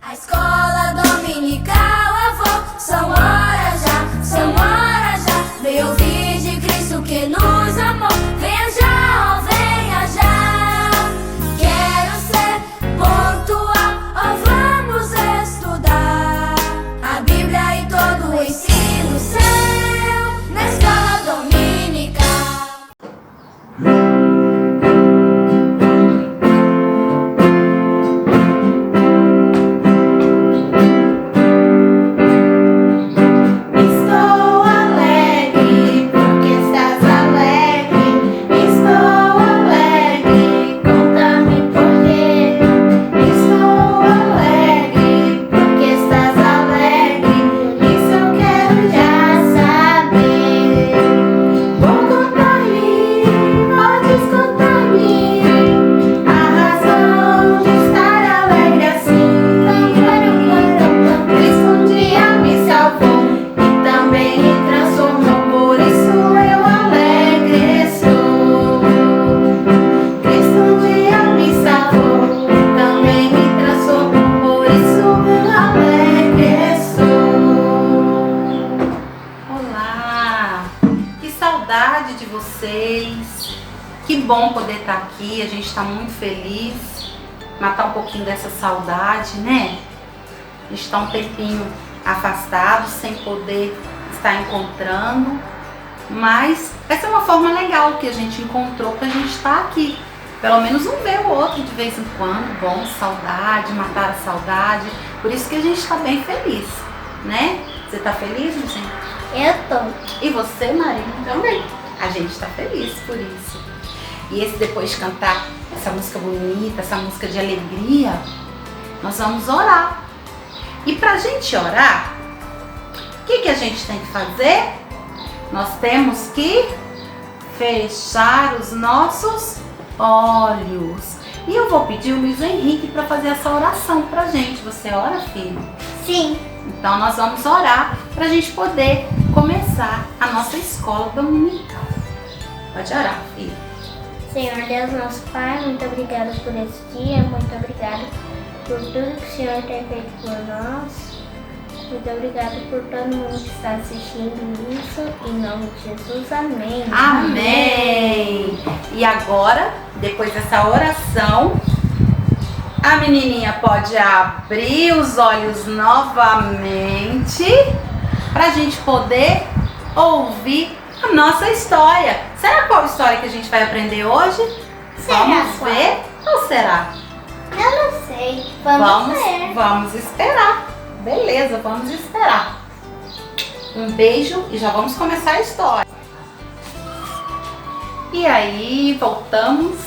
A escola dominical eu vou, são horas já. Venha ouvir de Cristo que nos amou. Venha já, oh, venha já. Quero ser pontual, oh, vamos estudar a Bíblia e todo o ensino seu na escola dominical. De vocês, que bom poder estar aqui, a gente está muito feliz, matar um pouquinho dessa saudade, né? A gente está um tempinho afastado, sem poder estar encontrando, mas essa é uma forma legal que a gente encontrou pra gente estar aqui, pelo menos um ver o outro de vez em quando, bom, saudade, matar a saudade, por isso que a gente está bem feliz, né? Você tá feliz, Lucinha? Eu tô. E você, Maria? Também. A gente está feliz por isso. E esse depois de cantar essa música bonita, essa música de alegria, nós vamos orar. E pra gente orar, o que a gente tem que fazer? Nós temos que fechar os nossos olhos. E eu vou pedir o Luiz Henrique para fazer essa oração pra gente. Você ora, filho? Sim. Então nós vamos orar para a gente poder começar a nossa escola dominical. Pode orar, filho. Senhor Deus, nosso Pai, muito obrigado por esse dia, muito obrigado por tudo que o Senhor tem feito por nós. Muito obrigado por todo mundo que está assistindo isso. Em nome de Jesus, amém. Amém. E agora, depois dessa oração, a menininha pode abrir os olhos novamente para a gente poder ouvir a nossa história. Será qual história que a gente vai aprender hoje? Vamos ver ou será? Eu não sei. Vamos ver. Vamos esperar. Beleza, vamos esperar. Um beijo e já vamos começar a história. E aí, voltamos.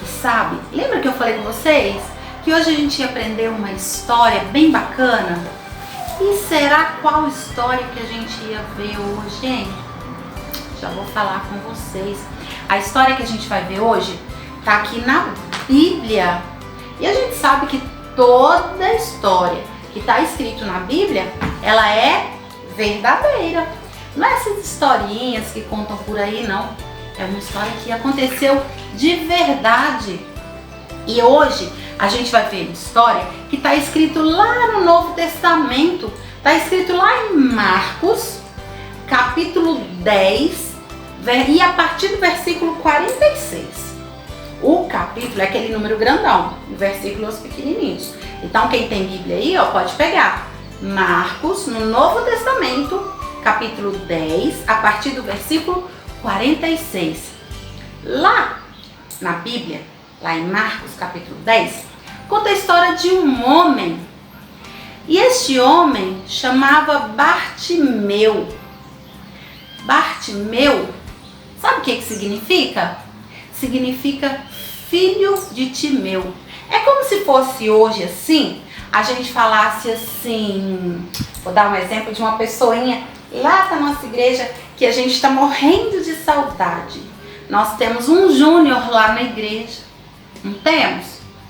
E sabe, lembra que eu falei com vocês que hoje a gente ia aprender uma história bem bacana? E será qual história que a gente ia ver hoje, hein? Já vou falar com vocês. A história que a gente vai ver hoje tá aqui na Bíblia. E a gente sabe que toda história que tá escrito na Bíblia, ela é verdadeira. Não é essas historinhas que contam por aí, não. É uma história que aconteceu de verdade. E hoje a gente vai ver uma história que está escrito lá no Novo Testamento. Está escrito lá em Marcos, capítulo 10, e a partir do versículo 46. O capítulo é aquele número grandão, e versículos pequenininhos. Então quem tem Bíblia aí, ó, pode pegar. Marcos, no Novo Testamento, capítulo 10, a partir do versículo 46. Lá na Bíblia, lá em Marcos capítulo 10, conta a história de um homem. E este homem chamava Bartimeu. Bartimeu, sabe o que significa? Significa filho de Timeu. É como se fosse hoje assim, a gente falasse assim, vou dar um exemplo de uma pessoinha lá da nossa igreja que a gente está morrendo de saudade. Nós temos um Júnior lá na igreja, não temos?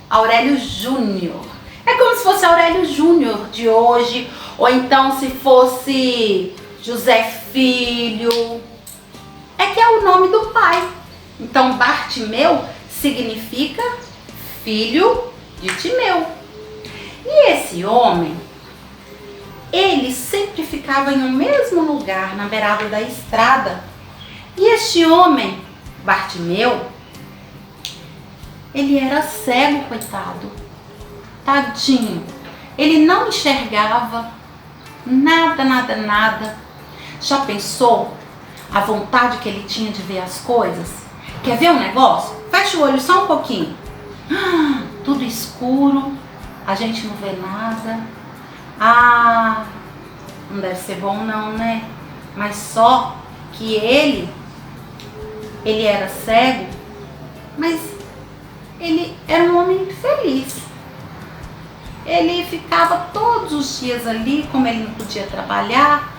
Aurélio Júnior. É como se fosse Aurélio Júnior de hoje, ou então se fosse José Filho. É que é o nome do pai. Então Bartimeu significa filho de Timeu. E esse homem, ele sempre ficava em um mesmo lugar, na beirada da estrada. E este homem, Bartimeu, ele era cego, coitado. Tadinho. Ele não enxergava nada, nada, nada. Já pensou a vontade que ele tinha de ver as coisas? Quer ver um negócio? Fecha o olho só um pouquinho. Tudo escuro, a gente não vê nada. Ah, não deve ser bom não, né? Mas só que ele era cego, mas ele era um homem feliz. Ele ficava todos os dias ali, como ele não podia trabalhar,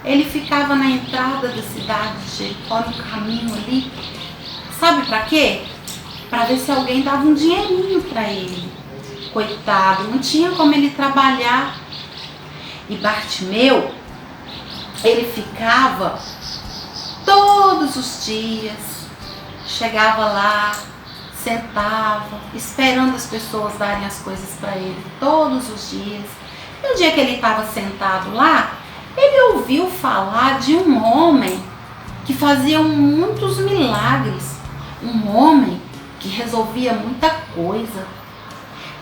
ele ficava na entrada da cidade de Jericó, no caminho ali. Sabe pra quê? Pra ver se alguém dava um dinheirinho pra ele. Coitado, não tinha como ele trabalhar. E Bartimeu, ele ficava todos os dias, chegava lá, sentava, esperando as pessoas darem as coisas para ele, todos os dias. E o dia que ele estava sentado lá, ele ouviu falar de um homem que fazia muitos milagres, um homem que resolvia muita coisa.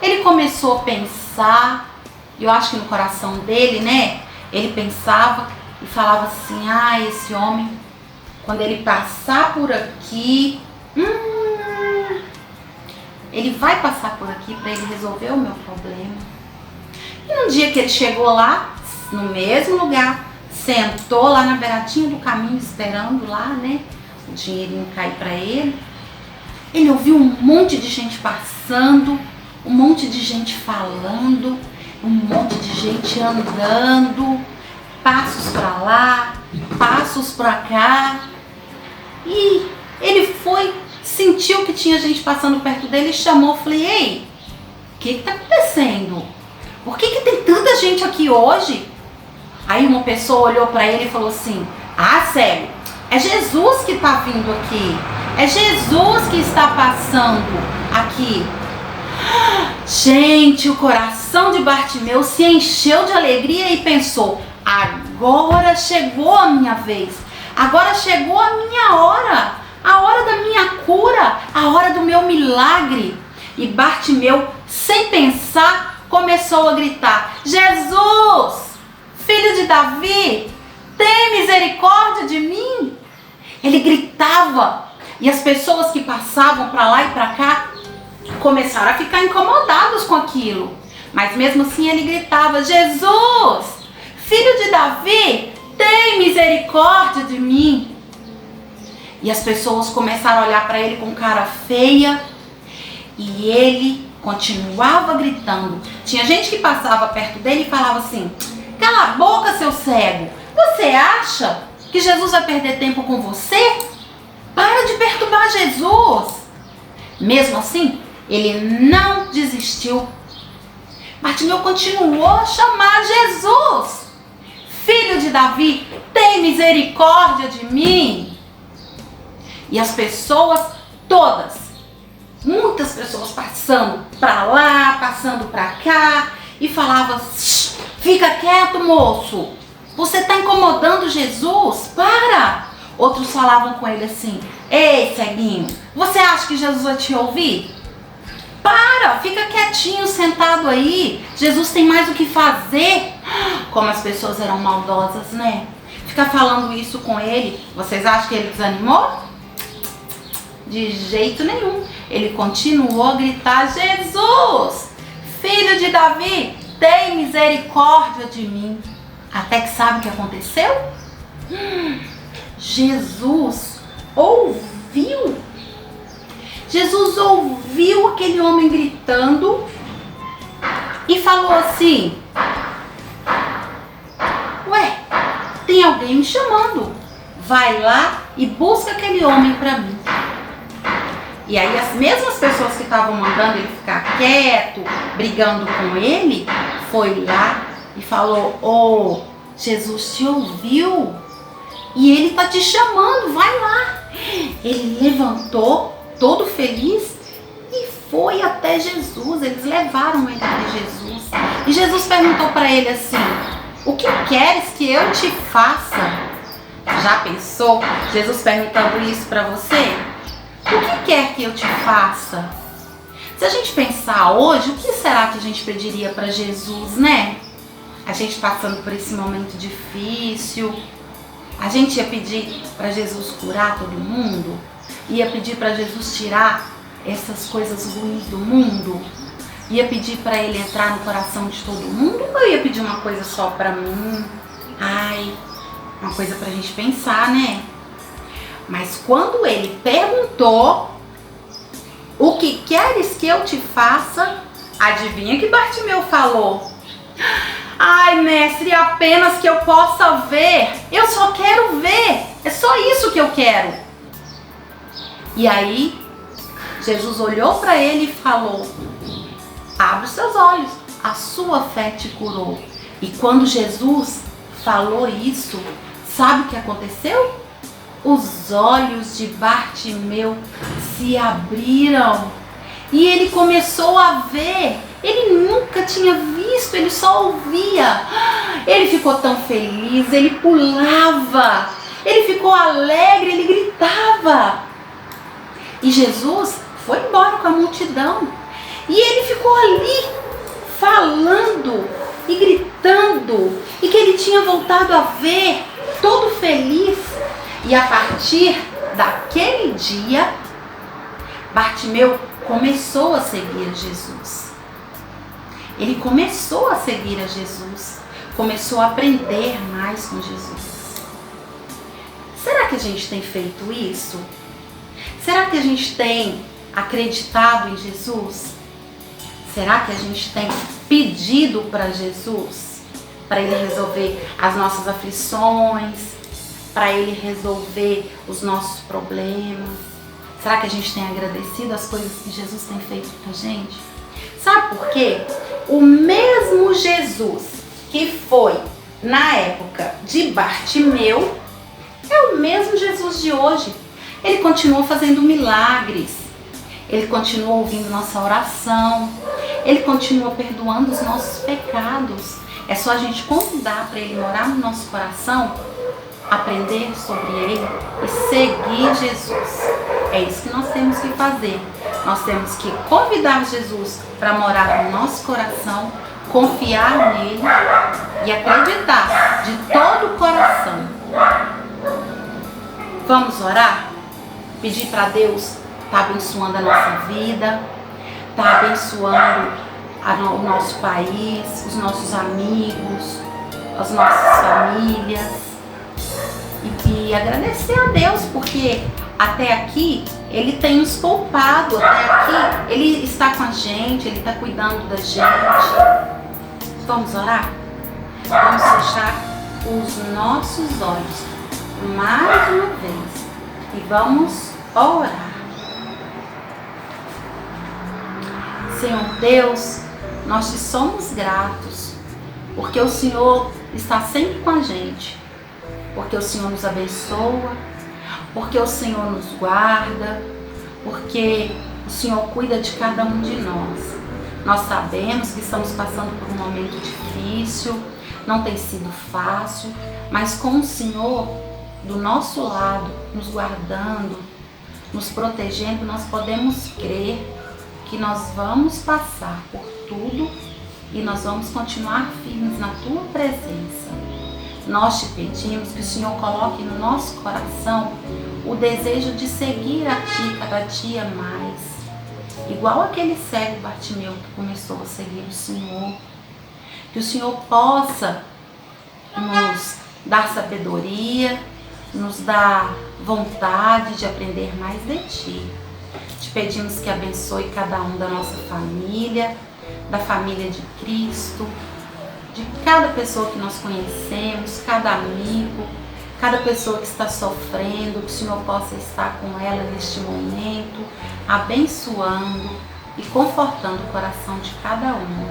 Ele começou a pensar, eu acho que no coração dele, né, ele pensava e falava assim: ah, esse homem, quando ele passar por aqui, ele vai passar por aqui para ele resolver o meu problema. E um dia que ele chegou lá, no mesmo lugar, sentou lá na beiradinha do caminho, esperando lá, né, o dinheirinho cair para ele, ele ouviu um monte de gente passando, um monte de gente falando, um monte de gente andando, passos para lá, passos para cá. E ele foi, sentiu que tinha gente passando perto dele e chamou. Falei: ei, o que está acontecendo? Por que tem tanta gente aqui hoje? Aí uma pessoa olhou para ele e falou assim: ah, cego, é Jesus que está vindo aqui. É Jesus que está passando aqui. Gente, o coração de Bartimeu se encheu de alegria e pensou: agora chegou a minha vez. Agora chegou a minha hora. A hora da minha cura. A hora do meu milagre. E Bartimeu, sem pensar, começou a gritar: Jesus, filho de Davi, tem misericórdia de mim. Ele gritava. E as pessoas que passavam para lá e para cá começaram a ficar incomodados com aquilo. Mas mesmo assim ele gritava: Jesus, filho de Davi, tem misericórdia de mim. E as pessoas começaram a olhar para ele com cara feia. E ele continuava gritando. Tinha gente que passava perto dele e falava assim: cala a boca, seu cego. Você acha que Jesus vai perder tempo com você? Para de perturbar Jesus. Mesmo assim, ele não desistiu. Bartimeu continuou a chamar: Jesus, filho de Davi, tem misericórdia de mim. E as pessoas todas, muitas pessoas passando para lá, passando para cá, e falavam: fica quieto, moço, você está incomodando Jesus, para. Outros falavam com ele assim: ei, ceguinho, você acha que Jesus vai te ouvir? Para, fica quietinho, sentado aí. Jesus tem mais o que fazer. Como as pessoas eram maldosas, né? Ficar falando isso com ele. Vocês acham que ele desanimou? De jeito nenhum. Ele continuou a gritar: Jesus, filho de Davi, tem misericórdia de mim. Até que sabe o que aconteceu? Jesus ouviu. Jesus ouviu aquele homem gritando e falou assim: ué, tem alguém me chamando. Vai lá e busca aquele homem para mim. E aí as mesmas pessoas que estavam mandando ele ficar quieto, brigando com ele, foi lá e falou: oh, Jesus te ouviu e ele está te chamando, vai lá. Ele levantou, todo feliz, e foi até Jesus. Eles levaram ele até Jesus. E Jesus perguntou para ele assim: o que queres que eu te faça? Já pensou Jesus perguntando isso para você? O que quer que eu te faça? Se a gente pensar hoje, o que será que a gente pediria para Jesus, né? A gente passando por esse momento difícil, a gente ia pedir para Jesus curar todo mundo? Ia pedir para Jesus tirar essas coisas ruins do mundo? Ia pedir para ele entrar no coração de todo mundo? Ou ia pedir uma coisa só para mim? Ai, uma coisa pra gente pensar, né? Mas quando ele perguntou: o que queres que eu te faça? Adivinha que Bartimeu falou? Ai, mestre, apenas que eu possa ver. Eu só quero ver. É só isso que eu quero. E aí, Jesus olhou para ele e falou: abre os seus olhos, a sua fé te curou. E quando Jesus falou isso, sabe o que aconteceu? Os olhos de Bartimeu se abriram e ele começou a ver. Ele nunca tinha visto, ele só ouvia. Ele ficou tão feliz, ele pulava, ele ficou alegre, ele gritava. E Jesus foi embora com a multidão. E ele ficou ali falando e gritando, e que ele tinha voltado a ver, todo feliz. E a partir daquele dia, Bartimeu começou a seguir a Jesus. Ele começou a seguir a Jesus, começou a aprender mais com Jesus. Será que a gente tem feito isso? Será que a gente tem acreditado em Jesus? Será que a gente tem pedido para Jesus, para Ele resolver as nossas aflições, para Ele resolver os nossos problemas? Será que a gente tem agradecido as coisas que Jesus tem feito para a gente? Sabe por quê? O mesmo Jesus que foi na época de Bartimeu é o mesmo Jesus de hoje. Ele continua fazendo milagres. Ele continua ouvindo nossa oração. Ele continua perdoando os nossos pecados. É só a gente convidar para Ele morar no nosso coração, aprender sobre Ele e seguir Jesus. É isso que nós temos que fazer. Nós temos que convidar Jesus para morar no nosso coração, confiar nele e acreditar de todo o coração. Vamos orar? Pedir para Deus estar abençoando a nossa vida, estar abençoando o nosso país, os nossos amigos, as nossas famílias. E agradecer a Deus, porque até aqui Ele tem nos poupado, até aqui Ele está com a gente, Ele está cuidando da gente. Vamos orar? Vamos fechar os nossos olhos mais uma vez e vamos orar. Senhor Deus, nós te somos gratos, porque o Senhor está sempre com a gente, porque o Senhor nos abençoa, porque o Senhor nos guarda, porque o Senhor cuida de cada um de nós. Nós sabemos que estamos passando por um momento difícil, não tem sido fácil, mas com o Senhor do nosso lado, nos guardando, nos protegendo, nós podemos crer que nós vamos passar por tudo e nós vamos continuar firmes na Tua presença. Nós te pedimos que o Senhor coloque no nosso coração o desejo de seguir a Ti cada dia mais. Igual aquele cego Bartimeu que começou a seguir o Senhor. Que o Senhor possa nos dar sabedoria, nos dar vontade de aprender mais de Ti. Te pedimos que abençoe cada um da nossa família, da família de Cristo, de cada pessoa que nós conhecemos, cada amigo, cada pessoa que está sofrendo, que o Senhor possa estar com ela neste momento, abençoando e confortando o coração de cada um.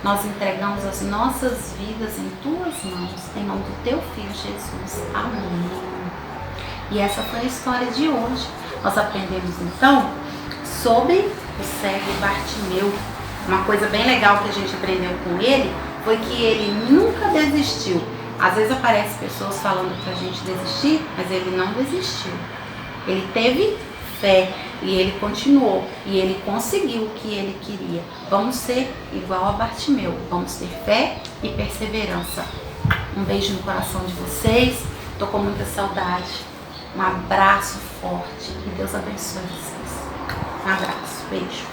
Nós entregamos as nossas vidas em Tuas mãos, em nome do Teu Filho Jesus. Amém. E essa foi a história de hoje. Nós aprendemos então sobre o cego Bartimeu. Uma coisa bem legal que a gente aprendeu com ele foi que ele nunca desistiu. Às vezes aparecem pessoas falando pra gente desistir, mas ele não desistiu. Ele teve fé e ele continuou e ele conseguiu o que ele queria. Vamos ser igual a Bartimeu, vamos ter fé e perseverança. Um beijo no coração de vocês, tô com muita saudade. Um abraço forte e Deus abençoe vocês. Um abraço, beijo.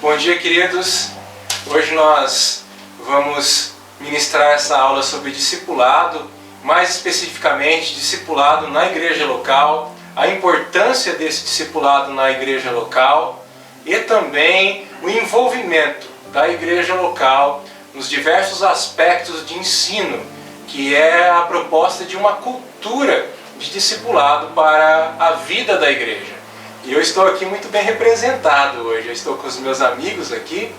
Bom dia, queridos. Hoje nós vamos ministrar essa aula sobre discipulado, mais especificamente discipulado na igreja local, a importância desse discipulado na igreja local e também o envolvimento da igreja local nos diversos aspectos de ensino, que é a proposta de uma cultura de discipulado para a vida da igreja. E eu estou aqui muito bem representado hoje. Eu estou com os meus amigos aqui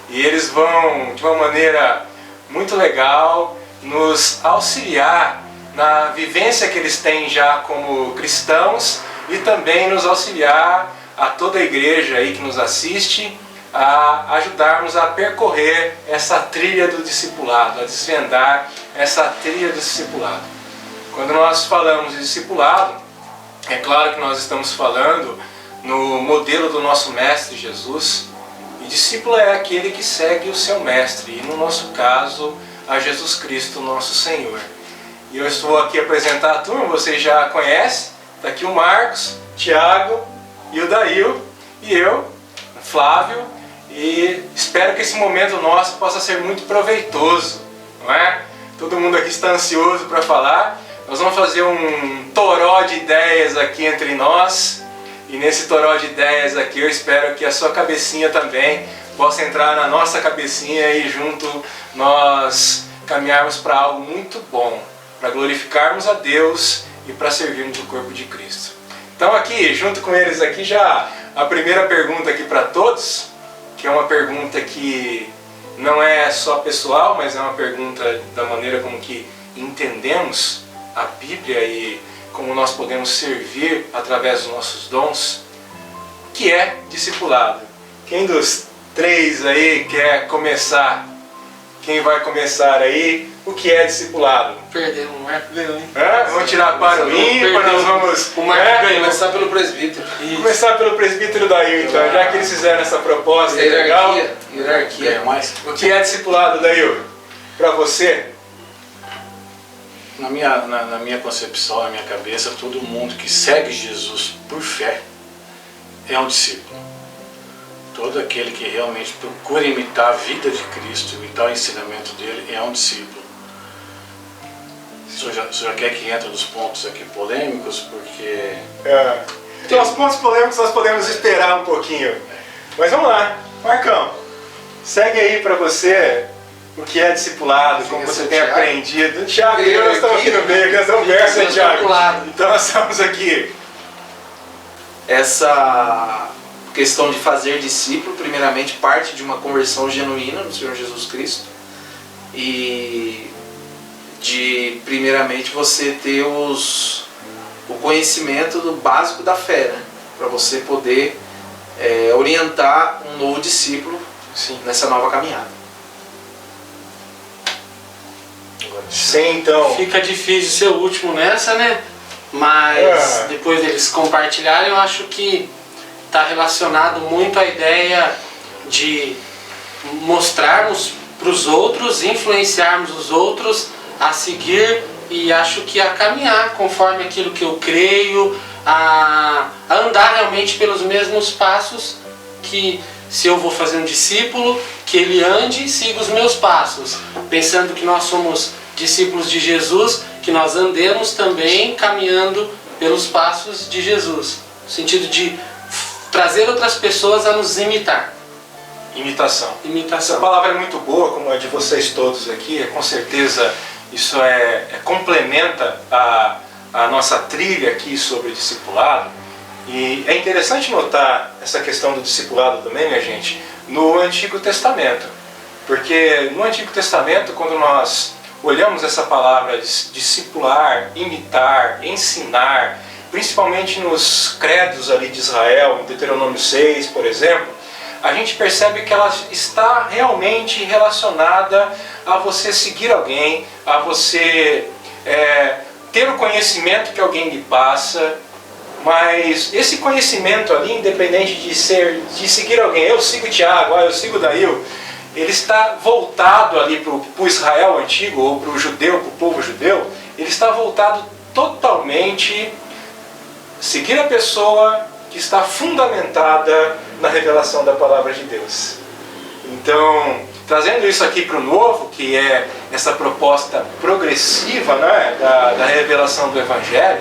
e eles vão, de uma maneira muito legal, nos auxiliar na vivência que eles têm já como cristãos e também nos auxiliar a toda a igreja aí que nos assiste a ajudarmos a percorrer essa trilha do discipulado, a desvendar essa trilha do discipulado. Quando nós falamos de discipulado, é claro que nós estamos falando no modelo do nosso Mestre Jesus, e discípulo é aquele que segue o seu Mestre, e no nosso caso, a Jesus Cristo, nosso Senhor. E eu estou aqui a apresentar a turma, vocês já conhecem, está aqui o Marcos, Tiago, e o Dail, e eu, Flávio, e espero que esse momento nosso possa ser muito proveitoso, não é? Todo mundo aqui está ansioso para falar. Nós vamos fazer um toró de ideias aqui entre nós. E nesse toró de ideias aqui eu espero que a sua cabecinha também possa entrar na nossa cabecinha e junto nós caminharmos para algo muito bom, para glorificarmos a Deus e para servirmos o corpo de Cristo. Então aqui, junto com eles aqui, já a primeira pergunta aqui para todos, que é uma pergunta que não é só pessoal, mas é uma pergunta da maneira como que entendemos a Bíblia e como nós podemos servir através dos nossos dons, que é discipulado. Quem dos três aí quer começar? Quem vai começar aí? O que é discipulado? Perdeu, o Marco ganhou, hein? Vamos tirar para o ímpar, nós vamos... O Marco ganhou. Começar pelo presbítero. Começar pelo presbítero Dail, então, já que eles fizeram essa proposta legal. Hierarquia. O que é discipulado, Dail? Para você? Na minha concepção, na minha cabeça, todo mundo que segue Jesus por fé é um discípulo. Todo aquele que realmente procura imitar a vida de Cristo, imitar o ensinamento dele, é um discípulo. O senhor já quer que entre nos pontos aqui polêmicos, porque... Então, os pontos polêmicos nós podemos esperar um pouquinho. Mas vamos lá, Marcão, segue aí para você o que é discipulado, como você tem aprendido. Tiago, nós estamos aqui no meio, nós estamos verso, né, Tiago? Então nós estamos aqui. Essa questão de fazer discípulo, primeiramente, parte de uma conversão genuína no Senhor Jesus Cristo e de, primeiramente, você ter o conhecimento do básico da fé, né? Para você poder orientar um novo discípulo nessa nova caminhada. Sim, então. Fica difícil ser o último nessa, né? Mas depois deles compartilharem, eu acho que está relacionado muito à ideia de mostrarmos para os outros, influenciarmos os outros a seguir e acho que a caminhar conforme aquilo que eu creio, a andar realmente pelos mesmos passos que se eu vou fazer um discípulo, que ele ande e siga os meus passos, pensando que nós somos discípulos de Jesus, que nós andemos também caminhando pelos passos de Jesus, no sentido de trazer outras pessoas a nos imitar. Imitação. Essa palavra é muito boa, como a de vocês todos aqui, com certeza isso complementa a nossa trilha aqui sobre discipulado. E é interessante notar essa questão do discipulado também, minha gente, no Antigo Testamento. Porque no Antigo Testamento, quando nós olhamos essa palavra discipular, imitar, ensinar, principalmente nos credos ali de Israel, em Deuteronômio 6, por exemplo, a gente percebe que ela está realmente relacionada a você seguir alguém, a você ter o conhecimento que alguém lhe passa. Mas esse conhecimento ali, independente de seguir alguém, eu sigo o Tiago, eu sigo o Dail, ele está voltado ali para o Israel antigo, ou para o judeu, para o povo judeu, ele está voltado totalmente a seguir a pessoa que está fundamentada na revelação da palavra de Deus. Então, trazendo isso aqui para o novo, que é essa proposta progressiva, né, da revelação do Evangelho,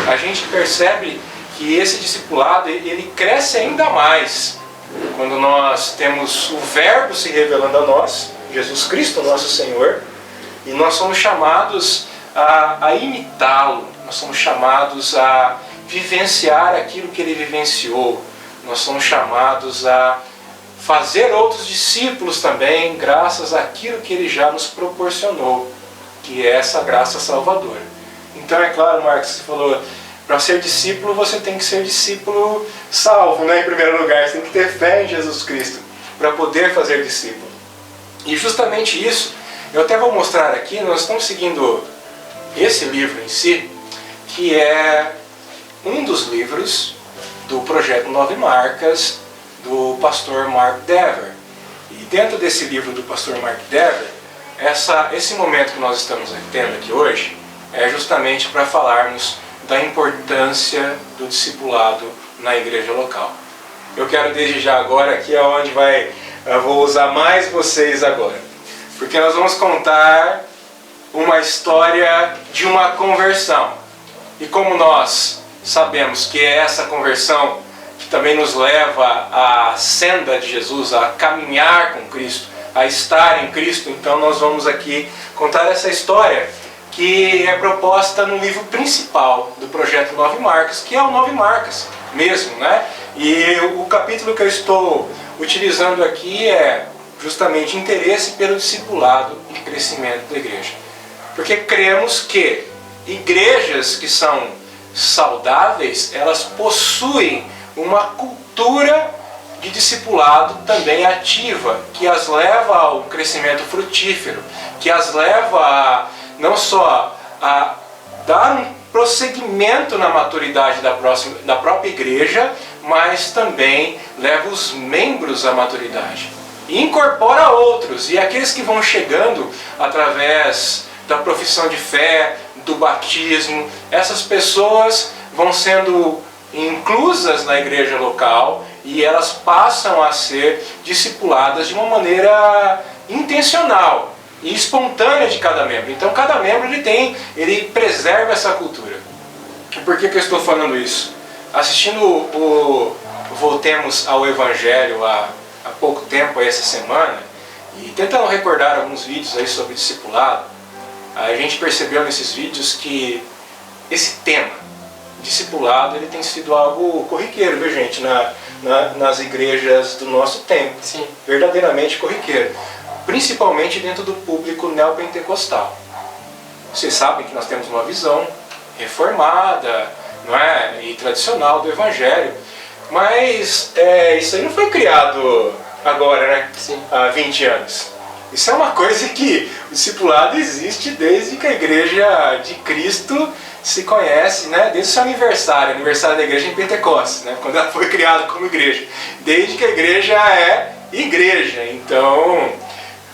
a gente percebe que esse discipulado ele cresce ainda mais quando nós temos o Verbo se revelando a nós, Jesus Cristo, nosso Senhor, e nós somos chamados a imitá-lo, nós somos chamados a vivenciar aquilo que ele vivenciou, nós somos chamados a fazer outros discípulos também, graças àquilo que ele já nos proporcionou, que é essa graça salvadora. Então é claro, Marcos, você falou, para ser discípulo você tem que ser discípulo salvo, né? Em primeiro lugar, você tem que ter fé em Jesus Cristo para poder fazer discípulo. E justamente isso, eu até vou mostrar aqui, nós estamos seguindo esse livro em si, que é um dos livros do projeto 9 Marcas, do pastor Mark Dever. E dentro desse livro do pastor Mark Dever, esse momento que nós estamos tendo aqui hoje é justamente para falarmos da importância do discipulado na igreja local. Eu quero desde já agora, aqui é onde eu vou usar mais vocês agora, porque nós vamos contar uma história de uma conversão. E como nós sabemos que é essa conversão que também nos leva à senda de Jesus, a caminhar com Cristo, a estar em Cristo, então nós vamos aqui contar essa história que é proposta no livro principal do projeto 9 Marcas, que é o 9 Marcas mesmo, né? E o capítulo que eu estou utilizando aqui é justamente interesse pelo discipulado e crescimento da igreja. Porque cremos que igrejas que são saudáveis, elas possuem uma cultura de discipulado também ativa, que as leva ao crescimento frutífero, que as leva a não só a dar um prosseguimento na maturidade da própria igreja, mas também leva os membros à maturidade. E incorpora outros, e aqueles que vão chegando através da profissão de fé, do batismo, essas pessoas vão sendo inclusas na igreja local e elas passam a ser discipuladas de uma maneira intencional e espontânea de cada membro. Então cada membro ele preserva essa cultura. Por que eu estou falando isso? Assistindo o Voltemos ao Evangelho há pouco tempo, essa semana, e tentando recordar alguns vídeos aí sobre discipulado, a gente percebeu nesses vídeos que esse tema, discipulado, ele tem sido algo corriqueiro, viu gente, nas igrejas do nosso tempo. Sim. Verdadeiramente corriqueiro. Principalmente dentro do público neopentecostal. Vocês sabem que nós temos uma visão reformada, não é? E tradicional do Evangelho. Mas isso aí não foi criado agora, né? Sim. Há 20 anos. Isso é uma coisa que o discipulado existe desde que a igreja de Cristo se conhece, né? Desde o seu aniversário da igreja em Pentecostes, né? Quando ela foi criada como igreja. Desde que a igreja é igreja. Então,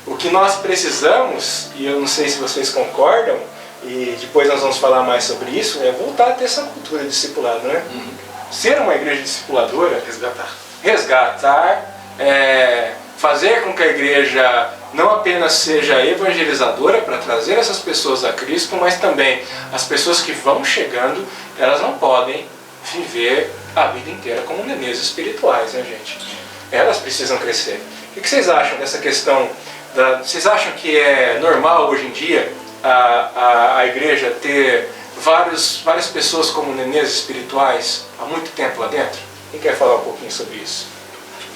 o que nós precisamos, e eu não sei se vocês concordam, e depois nós vamos falar mais sobre isso, é voltar a ter essa cultura de discipulado, né? Ser uma igreja discipuladora, resgatar, fazer com que a igreja não apenas seja evangelizadora para trazer essas pessoas a Cristo, mas também as pessoas que vão chegando, elas não podem viver a vida inteira como nenês espirituais, né, gente? Elas precisam crescer. O que vocês acham dessa questão? Vocês acham que é normal hoje em dia a igreja ter várias pessoas como nenês espirituais há muito tempo lá dentro? Quem quer falar um pouquinho sobre isso?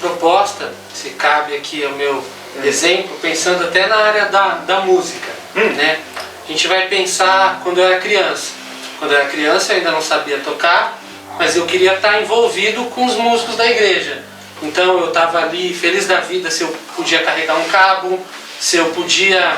Proposta, se cabe aqui ao meu exemplo, pensando até na área da música, né? A gente vai pensar quando eu era criança. Quando eu era criança eu ainda não sabia tocar, mas eu queria estar envolvido com os músicos da igreja. Então eu estava ali feliz da vida se eu podia carregar um cabo, se eu podia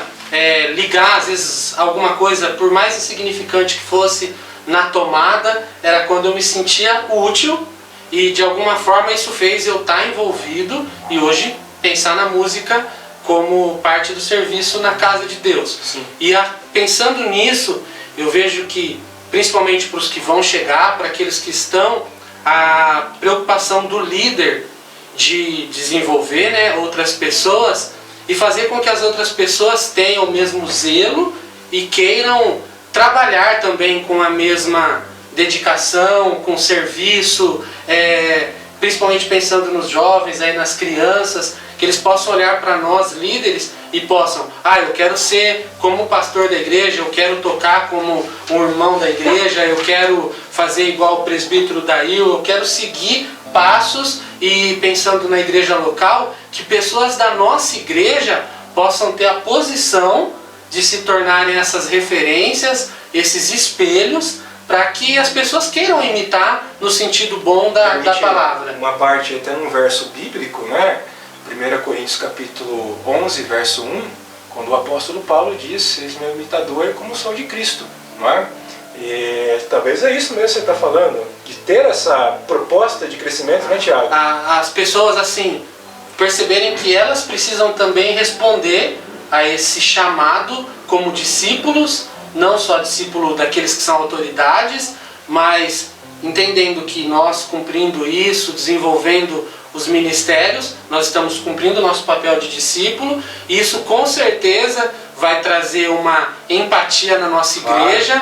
ligar às vezes alguma coisa, por mais insignificante que fosse, na tomada. Era quando eu me sentia útil. E de alguma forma isso fez eu estar envolvido e hoje pensar na música como parte do serviço na casa de Deus. Sim. E pensando nisso, eu vejo que, principalmente para os que vão chegar, para aqueles que estão, a preocupação do líder de desenvolver, né, outras pessoas e fazer com que as outras pessoas tenham o mesmo zelo e queiram trabalhar também com a mesma dedicação, com serviço, principalmente pensando nos jovens, aí nas crianças, que eles possam olhar para nós líderes e possam, eu quero ser como pastor da igreja, eu quero tocar como um irmão da igreja, eu quero fazer igual o presbítero Dail, eu quero seguir passos, e pensando na igreja local, que pessoas da nossa igreja possam ter a posição de se tornarem essas referências, esses espelhos, para que as pessoas queiram imitar no sentido bom da palavra. Uma parte até num verso bíblico, né? 1 Coríntios capítulo 11, verso 1, quando o apóstolo Paulo diz: "Seis meu imitador como sou de Cristo", não é? E talvez é isso mesmo que você está falando, de ter essa proposta de crescimento, né, Tiago? As pessoas assim perceberem que elas precisam também responder a esse chamado como discípulos, não só discípulo daqueles que são autoridades, mas entendendo que nós cumprindo isso, desenvolvendo os ministérios, nós estamos cumprindo o nosso papel de discípulo, e isso com certeza vai trazer uma empatia na nossa igreja,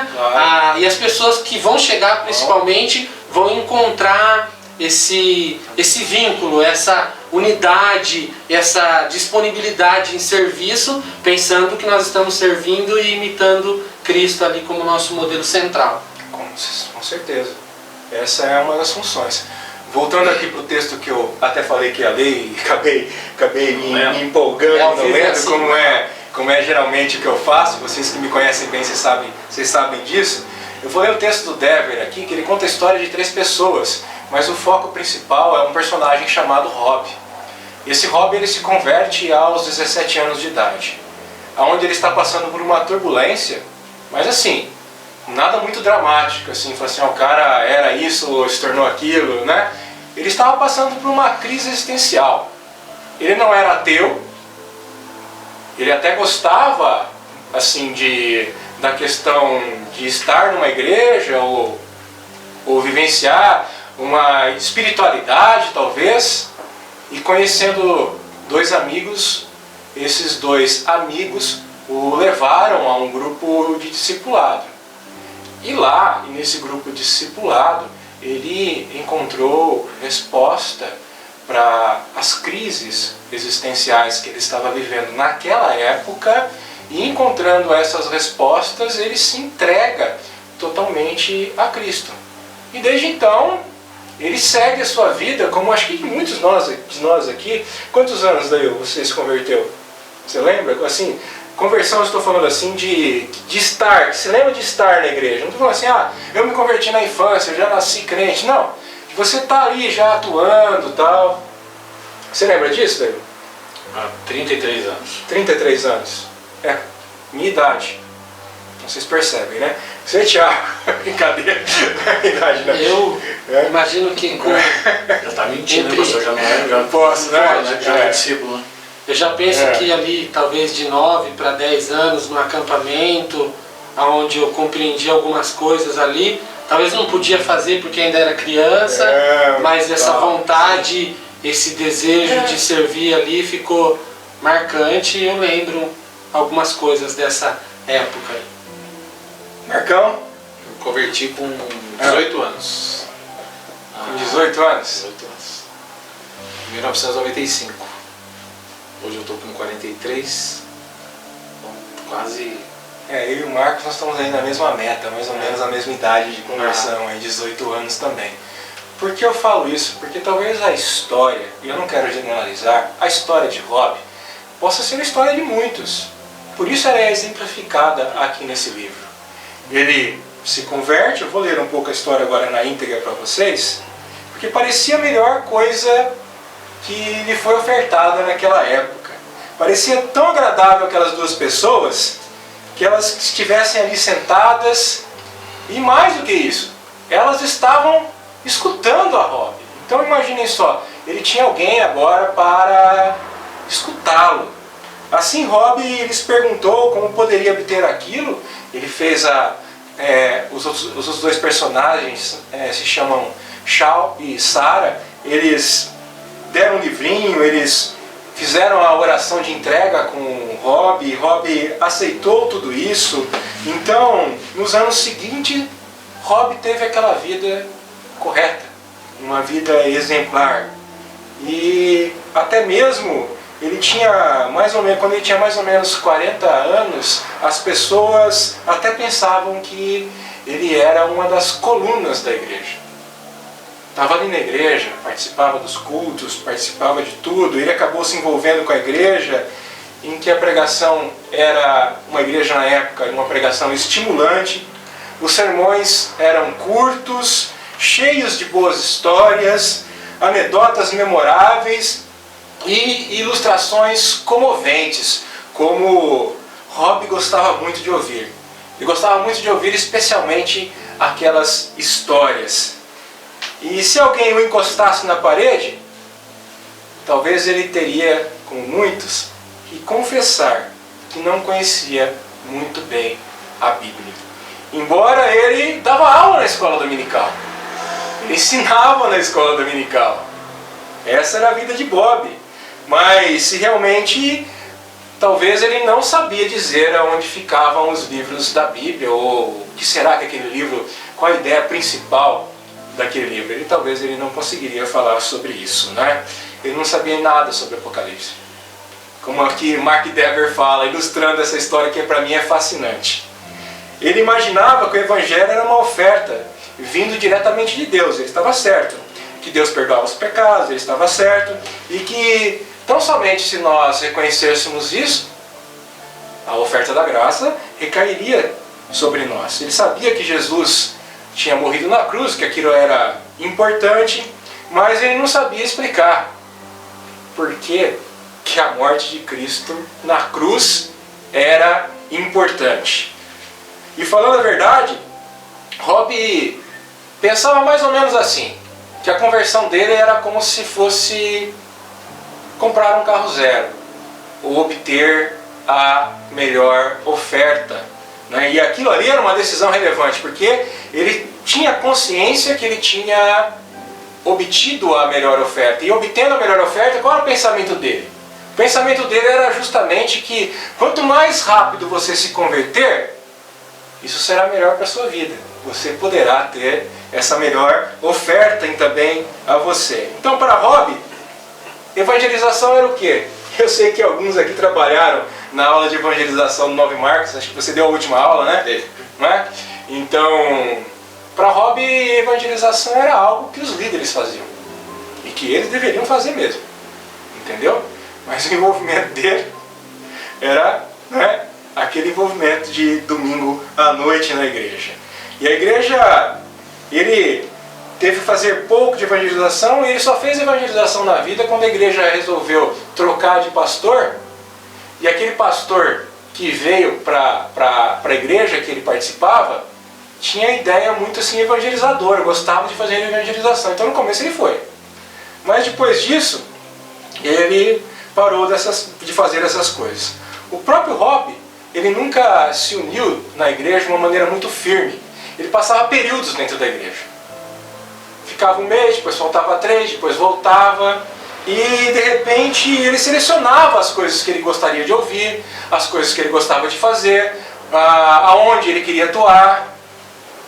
e as pessoas que vão chegar principalmente vão encontrar esse vínculo, essa unidade, essa disponibilidade em serviço, pensando que nós estamos servindo e imitando Cristo ali como nosso modelo central. Com certeza. Essa é uma das funções. Voltando aqui para o texto que eu até falei que ia ler e acabei me empolgando, não lendo, assim, como é geralmente o que eu faço. Vocês que me conhecem bem, vocês sabem disso. Eu vou ler o texto do Dever aqui, que ele conta a história de 3 pessoas, mas o foco principal é um personagem chamado Rob. Esse Rob ele se converte aos 17 anos de idade, onde ele está passando por uma turbulência, mas assim, nada muito dramático, assim, fala assim, o cara era isso ou se tornou aquilo, né? Ele estava passando por uma crise existencial. Ele não era ateu, ele até gostava, assim, da questão de estar numa igreja ou vivenciar uma espiritualidade, talvez, e conhecendo 2 amigos, esses 2 amigos o levaram a um grupo de discipulado. E lá, nesse grupo de discipulado, ele encontrou resposta para as crises existenciais que ele estava vivendo naquela época, e encontrando essas respostas, ele se entrega totalmente a Cristo. E desde então, ele segue a sua vida, como acho que muitos de nós aqui. Quantos anos daí você se converteu? Você lembra? Assim, conversão, eu estou falando assim de estar. Você lembra de estar na igreja? Não estou falando assim, eu me converti na infância, eu já nasci crente. Não. Você está ali já atuando e tal. Você lembra disso, Daí? Há 33 anos. 33 anos. É, minha idade. Vocês percebem, né? Você, Thiago, brincadeira, não é minha idade, não. Eu imagino que com... Já está mentindo, né, pastor? Já não posso, né? Já é discípulo, né? Eu já penso que ali, talvez de 9 para 10 anos, no acampamento, onde eu compreendi algumas coisas ali, talvez não podia fazer porque ainda era criança, mas essa vontade, esse desejo de servir ali ficou marcante, e eu lembro algumas coisas dessa época. Marcão? Eu converti com 18 anos. Com 18 anos? 18 anos. 1995. Hoje eu estou com 43. Bom, quase... Eu e o Marcos, nós estamos aí na mesma meta, mais ou menos a mesma idade de conversão, aí 18 anos também. Por que eu falo isso? Porque talvez a história, e eu não quero generalizar, a história de Rob possa ser a história de muitos. Por isso ela é exemplificada aqui nesse livro. Ele se converte, eu vou ler um pouco a história agora na íntegra para vocês, porque parecia a melhor coisa que lhe foi ofertada naquela época. Parecia tão agradável aquelas 2 pessoas, que elas estivessem ali sentadas, e mais do que isso, elas estavam escutando a Rob. Então imaginem só, ele tinha alguém agora para escutá-lo. Assim Rob lhes perguntou como poderia obter aquilo. Ele fez os outros 2 personagens, se chamam Shaw e Sarah. Eles deram um livrinho, eles fizeram a oração de entrega com Rob. Rob aceitou tudo isso. Então, nos anos seguintes, Rob teve aquela vida correta, uma vida exemplar. E até mesmo ele tinha mais ou menos, quando ele tinha mais ou menos 40 anos, as pessoas até pensavam que ele era uma das colunas da igreja. Estava ali na igreja, participava dos cultos, participava de tudo. Ele acabou se envolvendo com a igreja, em que a pregação era, uma igreja na época, uma pregação estimulante. Os sermões eram curtos, cheios de boas histórias, anedotas memoráveis e ilustrações comoventes, como Rob gostava muito de ouvir. Ele gostava muito de ouvir especialmente aquelas histórias. E se alguém o encostasse na parede, talvez ele teria, como muitos, que confessar que não conhecia muito bem a Bíblia. Embora ele dava aula na escola dominical, ele ensinava na escola dominical. Essa era a vida de Bob. Mas se realmente, talvez ele não sabia dizer aonde ficavam os livros da Bíblia, ou o que será que aquele livro, qual a ideia principal daquele livro. Talvez ele não conseguiria falar sobre isso, né? Ele não sabia nada sobre Apocalipse. Como aqui Mark Dever fala, ilustrando essa história que para mim é fascinante. Ele imaginava que o Evangelho era uma oferta vindo diretamente de Deus. Ele estava certo. Que Deus perdoava os pecados, ele estava certo. E que, tão somente se nós reconhecêssemos isso, a oferta da graça recairia sobre nós. Ele sabia que Jesus tinha morrido na cruz, que aquilo era importante, mas ele não sabia explicar por que a morte de Cristo na cruz era importante. E falando a verdade, Rob pensava mais ou menos assim, que a conversão dele era como se fosse comprar um carro zero, ou obter a melhor oferta, né? E aquilo ali era uma decisão relevante, porque ele tinha consciência que ele tinha obtido a melhor oferta. E obtendo a melhor oferta, qual era o pensamento dele? O pensamento dele era justamente que quanto mais rápido você se converter, isso será melhor para a sua vida. Você poderá ter essa melhor oferta também a você. Então, para Rob, evangelização era o quê? Eu sei que alguns aqui trabalharam na aula de evangelização do 9 Marcos, acho que você deu a última aula, né? Não é? Então, para Rob, evangelização era algo que os líderes faziam. E que eles deveriam fazer mesmo. Entendeu? Mas o envolvimento dele era, né, aquele envolvimento de domingo à noite na igreja. E a igreja, ele teve que fazer pouco de evangelização, e ele só fez evangelização na vida quando a igreja resolveu trocar de pastor. E aquele pastor que veio para a igreja que ele participava tinha a ideia muito assim evangelizadora, gostava de fazer evangelização. Então no começo ele foi. Mas depois disso, ele parou de fazer essas coisas. O próprio Rob, ele nunca se uniu na igreja de uma maneira muito firme. Ele passava períodos dentro da igreja. Ficava um mês, depois faltava 3, depois voltava. E de repente ele selecionava as coisas que ele gostaria de ouvir, as coisas que ele gostava de fazer, aonde ele queria atuar.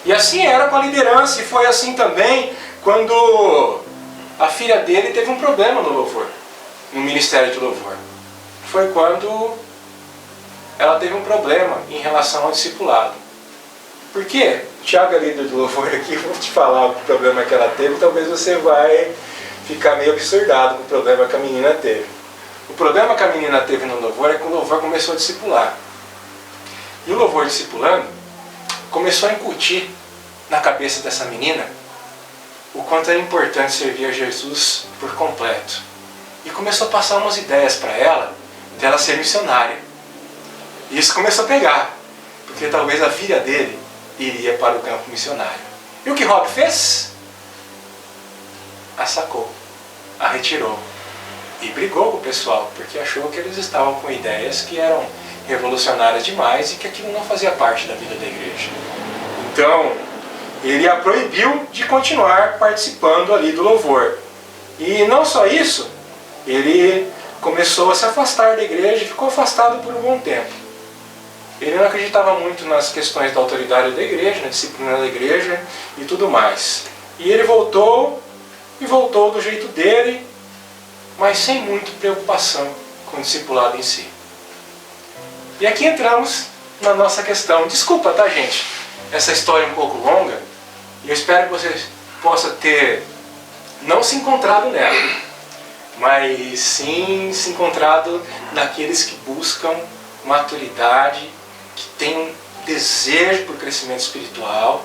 E assim era com a liderança, e foi assim também quando a filha dele teve um problema no louvor, no ministério de louvor. Foi quando ela teve um problema em relação ao discipulado. Por quê? O Thiago é líder do louvor aqui, vou te falar o problema que ela teve, talvez você vai ficar meio absurdado com o problema que a menina teve. O problema que a menina teve no louvor é que o louvor começou a discipular. E o louvor discipulando começou a incutir na cabeça dessa menina o quanto era importante servir a Jesus por completo. E começou a passar umas ideias para ela dela ser missionária. E isso começou a pegar, porque talvez a filha dele iria para o campo missionário. E o que Rob fez? A sacou, a retirou e brigou com o pessoal, porque achou que eles estavam com ideias que eram revolucionárias demais e que aquilo não fazia parte da vida da igreja. Então, ele a proibiu de continuar participando ali do louvor. E não só isso, ele começou a se afastar da igreja e ficou afastado por um bom tempo. Ele não acreditava muito nas questões da autoridade da igreja, na disciplina da igreja e tudo mais. E ele voltou do jeito dele, mas sem muita preocupação com o discipulado em si. E aqui entramos na nossa questão. Desculpa, tá, gente? Essa história é um pouco longa, e eu espero que você possa ter não se encontrado nela, mas sim se encontrado naqueles que buscam maturidade, que têm um desejo por crescimento espiritual,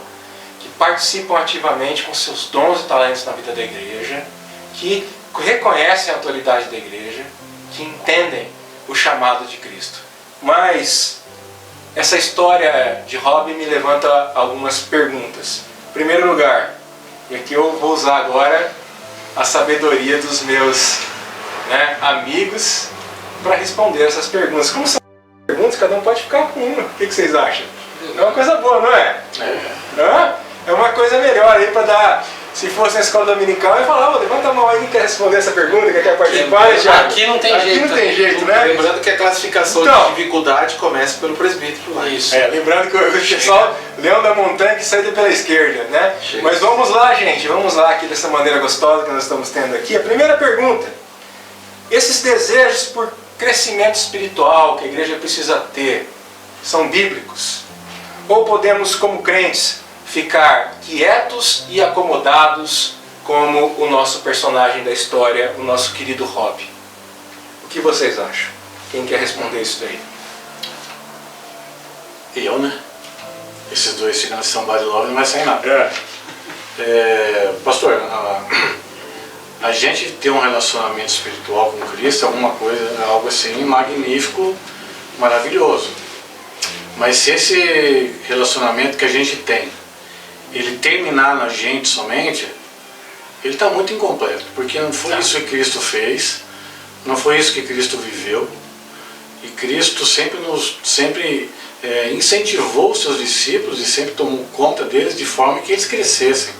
que participam ativamente com seus dons e talentos na vida da igreja, que reconhecem a autoridade da igreja, que entendem o chamado de Cristo. Mas essa história de Rob me levanta algumas perguntas. Em primeiro lugar, e aqui eu vou usar agora a sabedoria dos meus amigos para responder essas perguntas. Como são perguntas, cada um pode ficar com uma. O que vocês acham? É uma coisa boa, não é? É uma coisa melhor aí para dar Se fosse na escola dominical, eu falava, levanta a mão aí, quem quer responder essa pergunta, quem quer participar, né, Thiago? Aqui não tem Aqui jeito. não tem jeito, né? Lembrando que a classificação Então. de dificuldade começa pelo presbítero lá. Isso. Lembrando que o pessoal, Leão da Montanha que saída pela esquerda, né? Chega. Mas vamos lá, gente, vamos lá aqui dessa maneira gostosa que nós estamos tendo aqui. A primeira pergunta, esses desejos por crescimento espiritual que a igreja precisa ter, são bíblicos? Ou podemos, como crentes, ficar quietos e acomodados como o nosso personagem da história, o nosso querido Rob? O que vocês acham? Quem quer responder isso daí? Eu, né? Esses dois ficam na Somebody Love não vai sair nada. Pastor, a gente ter um relacionamento espiritual com Cristo é alguma coisa, algo assim magnífico, maravilhoso. Mas se esse relacionamento que a gente tem, ele terminar na gente somente, ele está muito incompleto, porque não foi isso que Cristo fez, não foi isso que Cristo viveu, e Cristo sempre incentivou os seus discípulos e sempre tomou conta deles de forma que eles crescessem,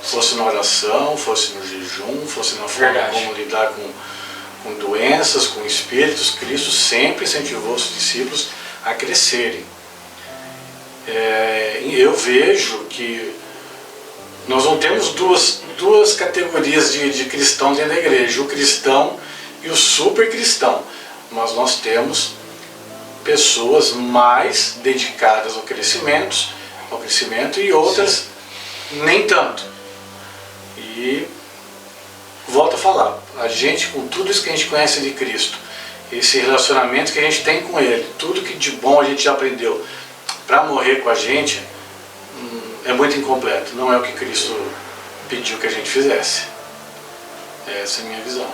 fosse na oração, fosse no jejum, fosse na forma Verdade. como lidar com doenças, com espíritos. Cristo sempre incentivou os discípulos a crescerem. Eu vejo que nós não temos duas categorias de cristão dentro da igreja, o cristão e o super cristão, mas nós temos pessoas mais dedicadas ao crescimento e outras nem tanto. E volto a falar, a gente, com tudo isso que a gente conhece de Cristo, esse relacionamento que a gente tem com Ele, tudo que de bom a gente já aprendeu para morrer com a gente, é muito incompleto, não é o que Cristo pediu que a gente fizesse. Essa é a minha visão.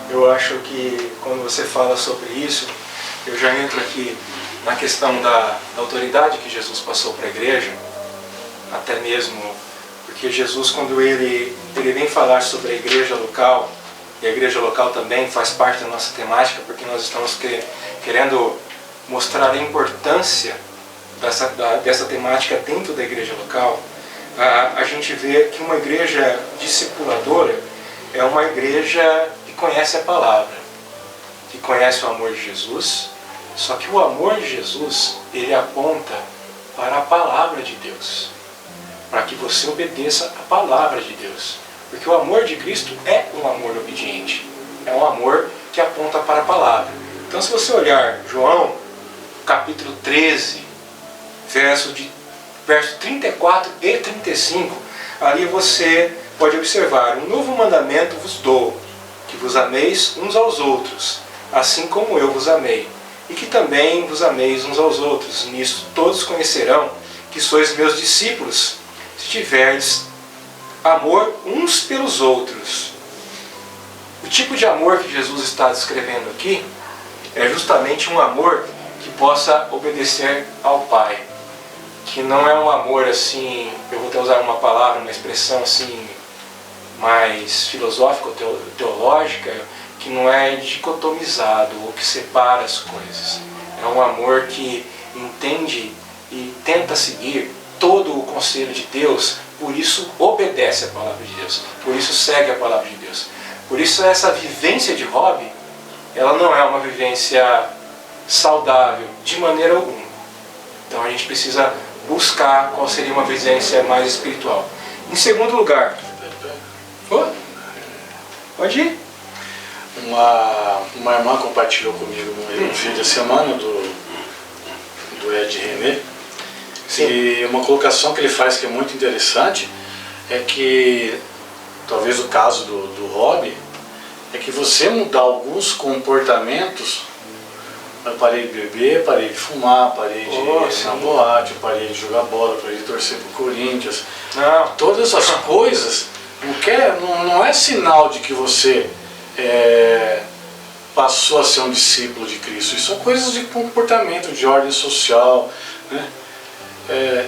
Eu acho que quando você fala sobre isso, eu já entro aqui na questão da autoridade que Jesus passou para a igreja, até mesmo porque Jesus, quando ele vem falar sobre a igreja local, e a igreja local também faz parte da nossa temática, porque nós estamos querendo mostrar a importância dessa temática dentro da igreja local, a gente vê que uma igreja discipuladora é uma igreja que conhece a palavra, que conhece o amor de Jesus, só que o amor de Jesus, ele aponta para a palavra de Deus, para que você obedeça a palavra de Deus. Porque o amor de Cristo é um amor obediente, é um amor que aponta para a palavra. Então, se você olhar João, capítulo 13, verso 34 e 35, ali você pode observar: um novo mandamento vos dou, que vos ameis uns aos outros, assim como eu vos amei, e que também vos ameis uns aos outros. Nisto todos conhecerão que sois meus discípulos, se tiverdes amor uns pelos outros. O tipo de amor que Jesus está descrevendo aqui é justamente um amor que possa obedecer ao Pai, que não é um amor assim, eu vou até usar uma palavra, uma expressão assim mais filosófica ou teológica, que não é dicotomizado ou que separa as coisas. É um amor que entende e tenta seguir todo o conselho de Deus, por isso obedece a palavra de Deus, por isso segue a palavra de Deus. Por isso essa vivência de Rob, ela não é uma vivência saudável de maneira alguma. Então a gente precisa buscar qual seria uma vivência mais espiritual. Em segundo lugar, pode ir. Uma irmã compartilhou comigo no vídeo da semana do Ed René. Sim. E uma colocação que ele faz que é muito interessante é que, talvez o caso do Rob, é que você mudar alguns comportamentos, eu parei de beber, parei de fumar, parei de ir na boate, parei de jogar bola, parei de torcer pro Corinthians. Não. Todas essas coisas não é sinal de que você passou a ser um discípulo de Cristo. Isso são coisas de comportamento, de ordem social, né?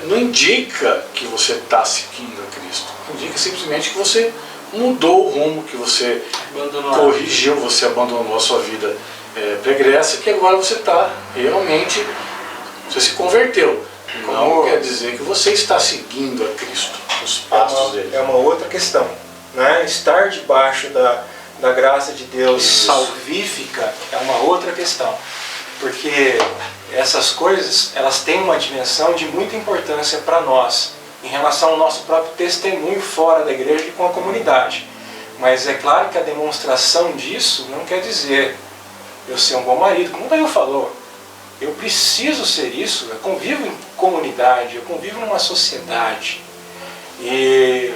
Não indica que você está seguindo a Cristo. Indica simplesmente que você mudou o rumo, que você corrigiu, você abandonou a sua vida pregressa, que agora você está você se converteu. Não quer dizer que você está seguindo a Cristo. os passos dele. É uma outra questão, né? Estar debaixo da graça de Deus salvífica é uma outra questão, porque essas coisas, elas têm uma dimensão de muita importância para nós, em relação ao nosso próprio testemunho fora da igreja e com a comunidade. Mas é claro que a demonstração disso não quer dizer eu ser um bom marido, como o Dail falou. Eu preciso ser isso, eu convivo em comunidade, eu convivo numa sociedade. E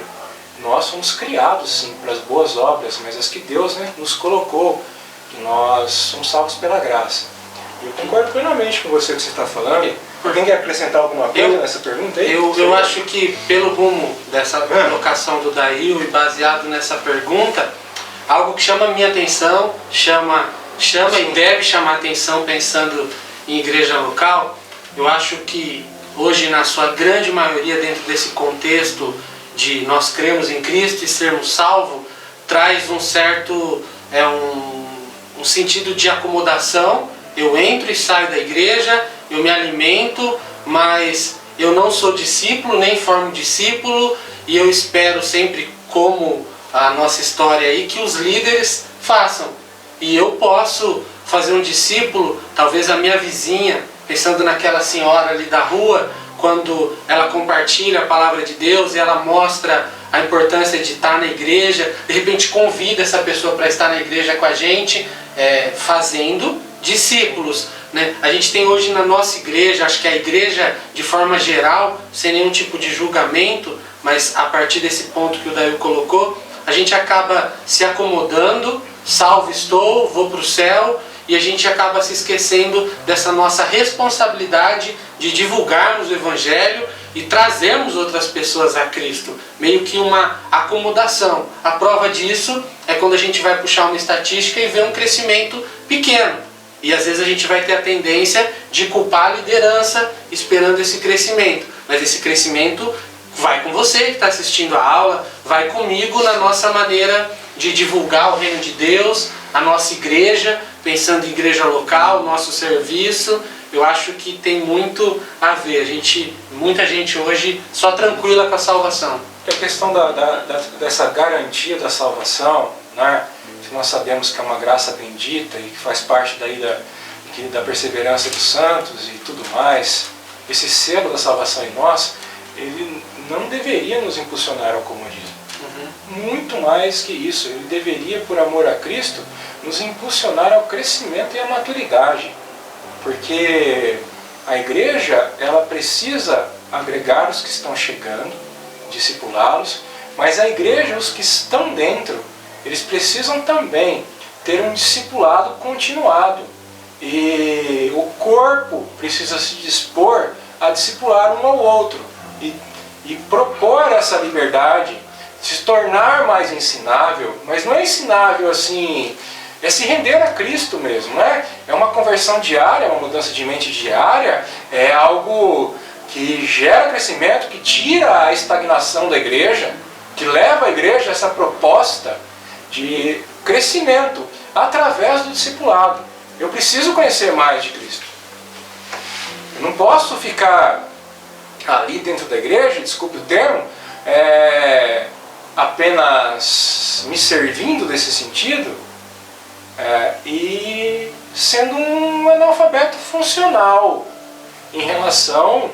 nós somos criados, sim, para as boas obras, mas as que Deus, né, nos colocou, que nós somos salvos pela graça. E eu concordo plenamente com você que você está falando. Alguém quer acrescentar alguma coisa nessa pergunta aí? Eu acho que pelo rumo dessa colocação do Dail e baseado nessa pergunta, algo que chama a minha atenção, chama e deve chamar a atenção pensando em igreja local, eu acho que hoje na sua grande maioria dentro desse contexto de nós cremos em Cristo e sermos salvos, traz um certo um sentido de acomodação. Eu entro e saio da igreja, eu me alimento, mas eu não sou discípulo, nem formo discípulo, e eu espero sempre, como a nossa história aí, que os líderes façam. E eu posso fazer um discípulo, talvez a minha vizinha, pensando naquela senhora ali da rua, quando ela compartilha a palavra de Deus e ela mostra a importância de estar na igreja, de repente convida essa pessoa para estar na igreja com a gente, fazendo discípulos, né? A gente tem hoje na nossa igreja, acho que a igreja de forma geral, sem nenhum tipo de julgamento, mas a partir desse ponto que o Dail colocou, a gente acaba se acomodando, salvo estou, vou para o céu, e a gente acaba se esquecendo dessa nossa responsabilidade de divulgarmos o Evangelho e trazermos outras pessoas a Cristo. Meio que uma acomodação. A prova disso é quando a gente vai puxar uma estatística e vê um crescimento pequeno. E às vezes a gente vai ter a tendência de culpar a liderança esperando esse crescimento. Mas esse crescimento vai com você que está assistindo a aula, vai comigo na nossa maneira de divulgar o reino de Deus, a nossa igreja, pensando em igreja local, nosso serviço. Eu acho que tem muito a ver. Muita gente hoje só tranquila com a salvação. A questão dessa garantia da salvação, né? Que nós sabemos que é uma graça bendita e que faz parte daí da perseverança dos santos e tudo mais, esse selo da salvação em nós, ele não deveria nos impulsionar ao comodismo. Muito mais que isso, ele deveria, por amor a Cristo, nos impulsionar ao crescimento e à maturidade. Porque a igreja, ela precisa agregar os que estão chegando, discipulá-los, mas a igreja, os que estão dentro, eles precisam também ter um discipulado continuado. E o corpo precisa se dispor a discipular um ao outro e propor essa liberdade, se tornar mais ensinável, mas não é ensinável assim, é se render a Cristo mesmo, né? É uma conversão diária, uma mudança de mente diária, é algo que gera crescimento, que tira a estagnação da igreja, que leva a igreja a essa proposta de crescimento através do discipulado. Eu preciso conhecer mais de Cristo. Eu não posso ficar ali dentro da igreja, desculpe o termo, apenas me servindo desse sentido e sendo um analfabeto funcional em relação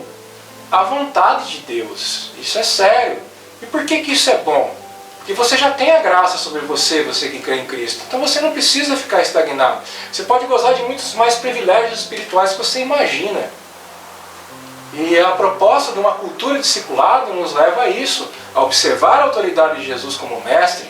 à vontade de Deus. Isso é sério. E por que isso é bom? Porque você já tem a graça sobre você que crê em Cristo. Então você não precisa ficar estagnado. Você pode gozar de muitos mais privilégios espirituais que você imagina. E a proposta de uma cultura de discipulado nos leva a isso, a observar a autoridade de Jesus como mestre,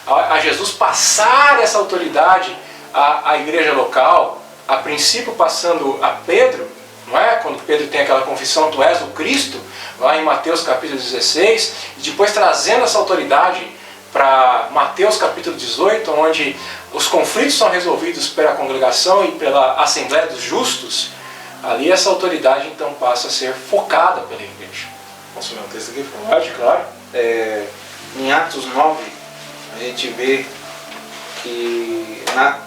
a Jesus passar essa autoridade à igreja local, a princípio passando a Pedro, não é? Quando Pedro tem aquela confissão, tu és o Cristo, lá em Mateus capítulo 16, e depois trazendo essa autoridade para Mateus capítulo 18, onde os conflitos são resolvidos pela congregação e pela Assembleia dos Justos. Ali essa autoridade então passa a ser focada pela igreja. Posso ler um texto aqui? Pode, claro. Em Atos 9, a gente vê que,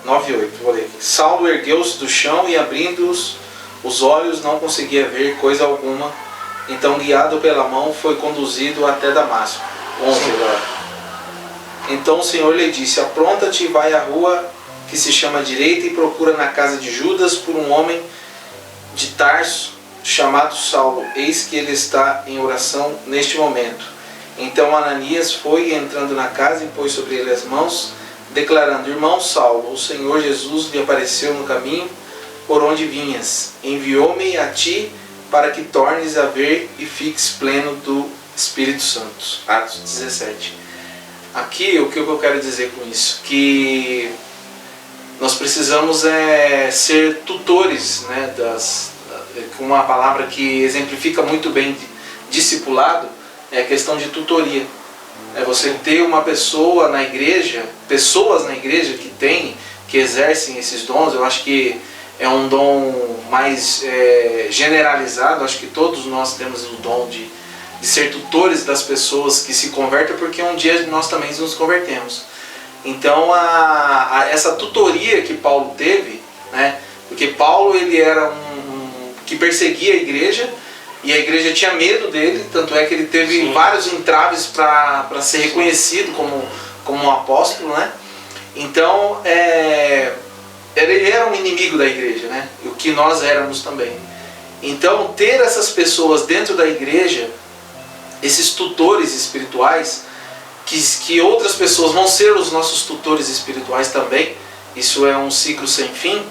9:8, vou ler aqui. Saulo ergueu-se do chão e abrindo os olhos não conseguia ver coisa alguma, Então, guiado pela mão, foi conduzido até Damasco. 11 agora. Então o Senhor lhe disse: apronta-te e vai à rua que se chama Direita e procura na casa de Judas por um homem de Tarso chamado Saulo. Eis que ele está em oração neste momento. Então Ananias foi, entrando na casa, e pôs sobre ele as mãos, declarando: irmão Saulo, o Senhor Jesus lhe apareceu no caminho por onde vinhas. Enviou-me a ti para que tornes a ver e fiques pleno do Espírito Santo. Atos 17. Aqui, o que eu quero dizer com isso? Que nós precisamos ser tutores, né, com uma palavra que exemplifica muito bem discipulado, é a questão de tutoria. É você ter uma pessoa na igreja, pessoas na igreja que exercem esses dons. Eu acho que é um dom mais generalizado. Acho que todos nós temos o dom de ser tutores das pessoas que se convertem, porque um dia nós também nos convertemos. Então essa tutoria que Paulo teve, né, porque Paulo ele era que perseguia a igreja, e a igreja tinha medo dele, tanto é que ele teve vários entraves para ser reconhecido como um apóstolo, né? Então ele era um inimigo da igreja, né? O que nós éramos também. Então ter essas pessoas dentro da igreja, esses tutores espirituais, que outras pessoas vão ser os nossos tutores espirituais também, isso é um ciclo sem fim.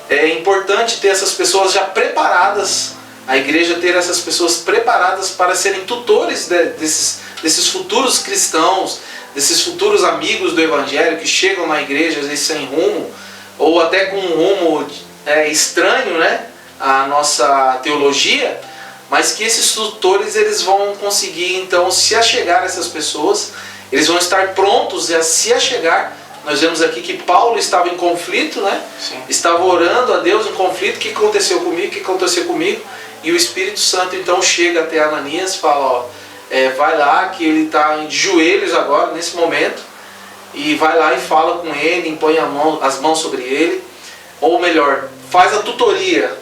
É importante ter essas pessoas já preparadas, a igreja ter essas pessoas preparadas para serem tutores desses futuros cristãos, desses futuros amigos do Evangelho que chegam na igreja às vezes sem rumo, ou até com um rumo estranho, né, à nossa teologia, mas que esses tutores eles vão conseguir então se achegar a essas pessoas, eles vão estar prontos a se achegar. Nós vemos aqui que Paulo estava em conflito, né? Estava orando a Deus em conflito: o que aconteceu comigo, o que aconteceu comigo? E o Espírito Santo então chega até Ananias e fala: vai lá, que ele está de joelhos agora, nesse momento, e vai lá e fala com ele, impõe as mãos sobre ele, ou melhor, faz a tutoria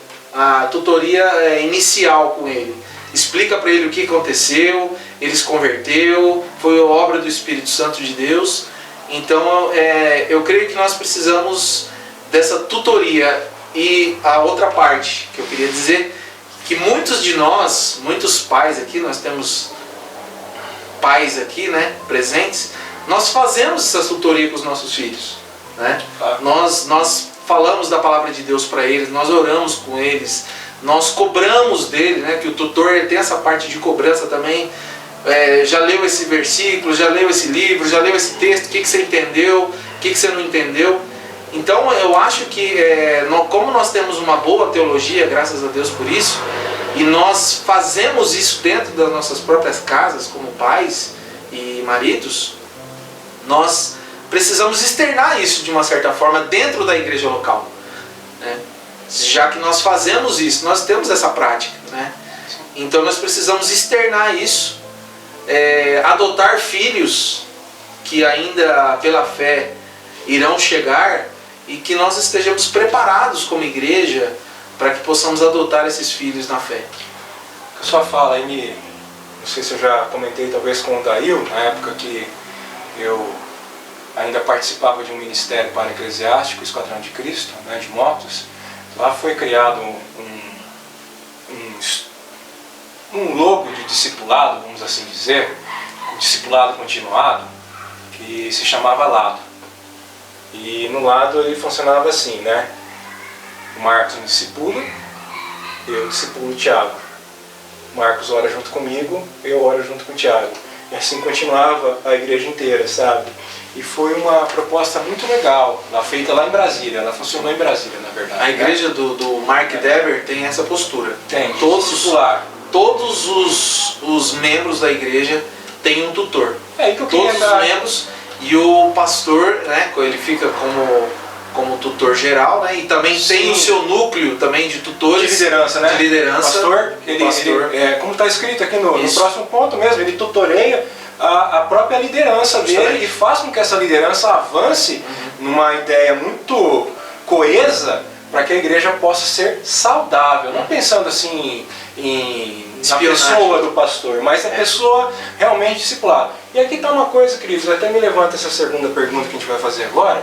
inicial com ele, explica para ele o que aconteceu, ele se converteu, foi obra do Espírito Santo de Deus. Então eu creio que nós precisamos dessa tutoria. E a outra parte que eu queria dizer, que muitos de nós, muitos pais aqui, nós temos pais aqui, né, presentes, nós fazemos essa tutoria com os nossos filhos, né? Nós falamos da palavra de Deus para eles, nós oramos com eles, nós cobramos dele, né, que o tutor tem essa parte de cobrança também. Já leu esse versículo, já leu esse livro, já leu esse texto, o que você entendeu, o que você não entendeu. Então eu acho que como nós temos uma boa teologia, graças a Deus por isso, e nós fazemos isso dentro das nossas próprias casas, como pais e maridos, nós precisamos externar isso de uma certa forma dentro da igreja local, né? Já que nós fazemos isso, nós temos essa prática, né? Então nós precisamos externar isso, adotar filhos que ainda pela fé irão chegar, e que nós estejamos preparados como igreja para que possamos adotar esses filhos na fé. A sua fala aí, não sei se eu já comentei talvez com o Dail, na época que eu ainda participava de um ministério para-eclesiástico, Esquadrão de Cristo, né, de motos. Lá foi criado um logo de discipulado, vamos assim dizer, um discipulado continuado, que se chamava Lado. E no Lado ele funcionava assim, né? O Marcos me discipula, eu discipulo o Tiago. O Marcos ora junto comigo, eu oro junto com o Tiago. E assim continuava a igreja inteira, sabe? E foi uma proposta muito legal, feita lá em Brasília. Ela funcionou em Brasília, na verdade. A igreja do Mark Dever tem essa postura. Tem, discipular. Todos os membros da igreja têm um tutor. Todos os membros. E o pastor, né, ele fica como tutor geral, né, e também tem o seu núcleo também de tutores. De liderança, né? De liderança. O pastor, como está escrito aqui no próximo ponto mesmo, ele tutoreia a própria liderança dele e faz com que essa liderança avance numa ideia muito coesa para que a igreja possa ser saudável. Não pensando assim em pessoa do pastor, mas a pessoa realmente discipulada. E aqui está uma coisa, queridos, até me levanta essa segunda pergunta que a gente vai fazer agora,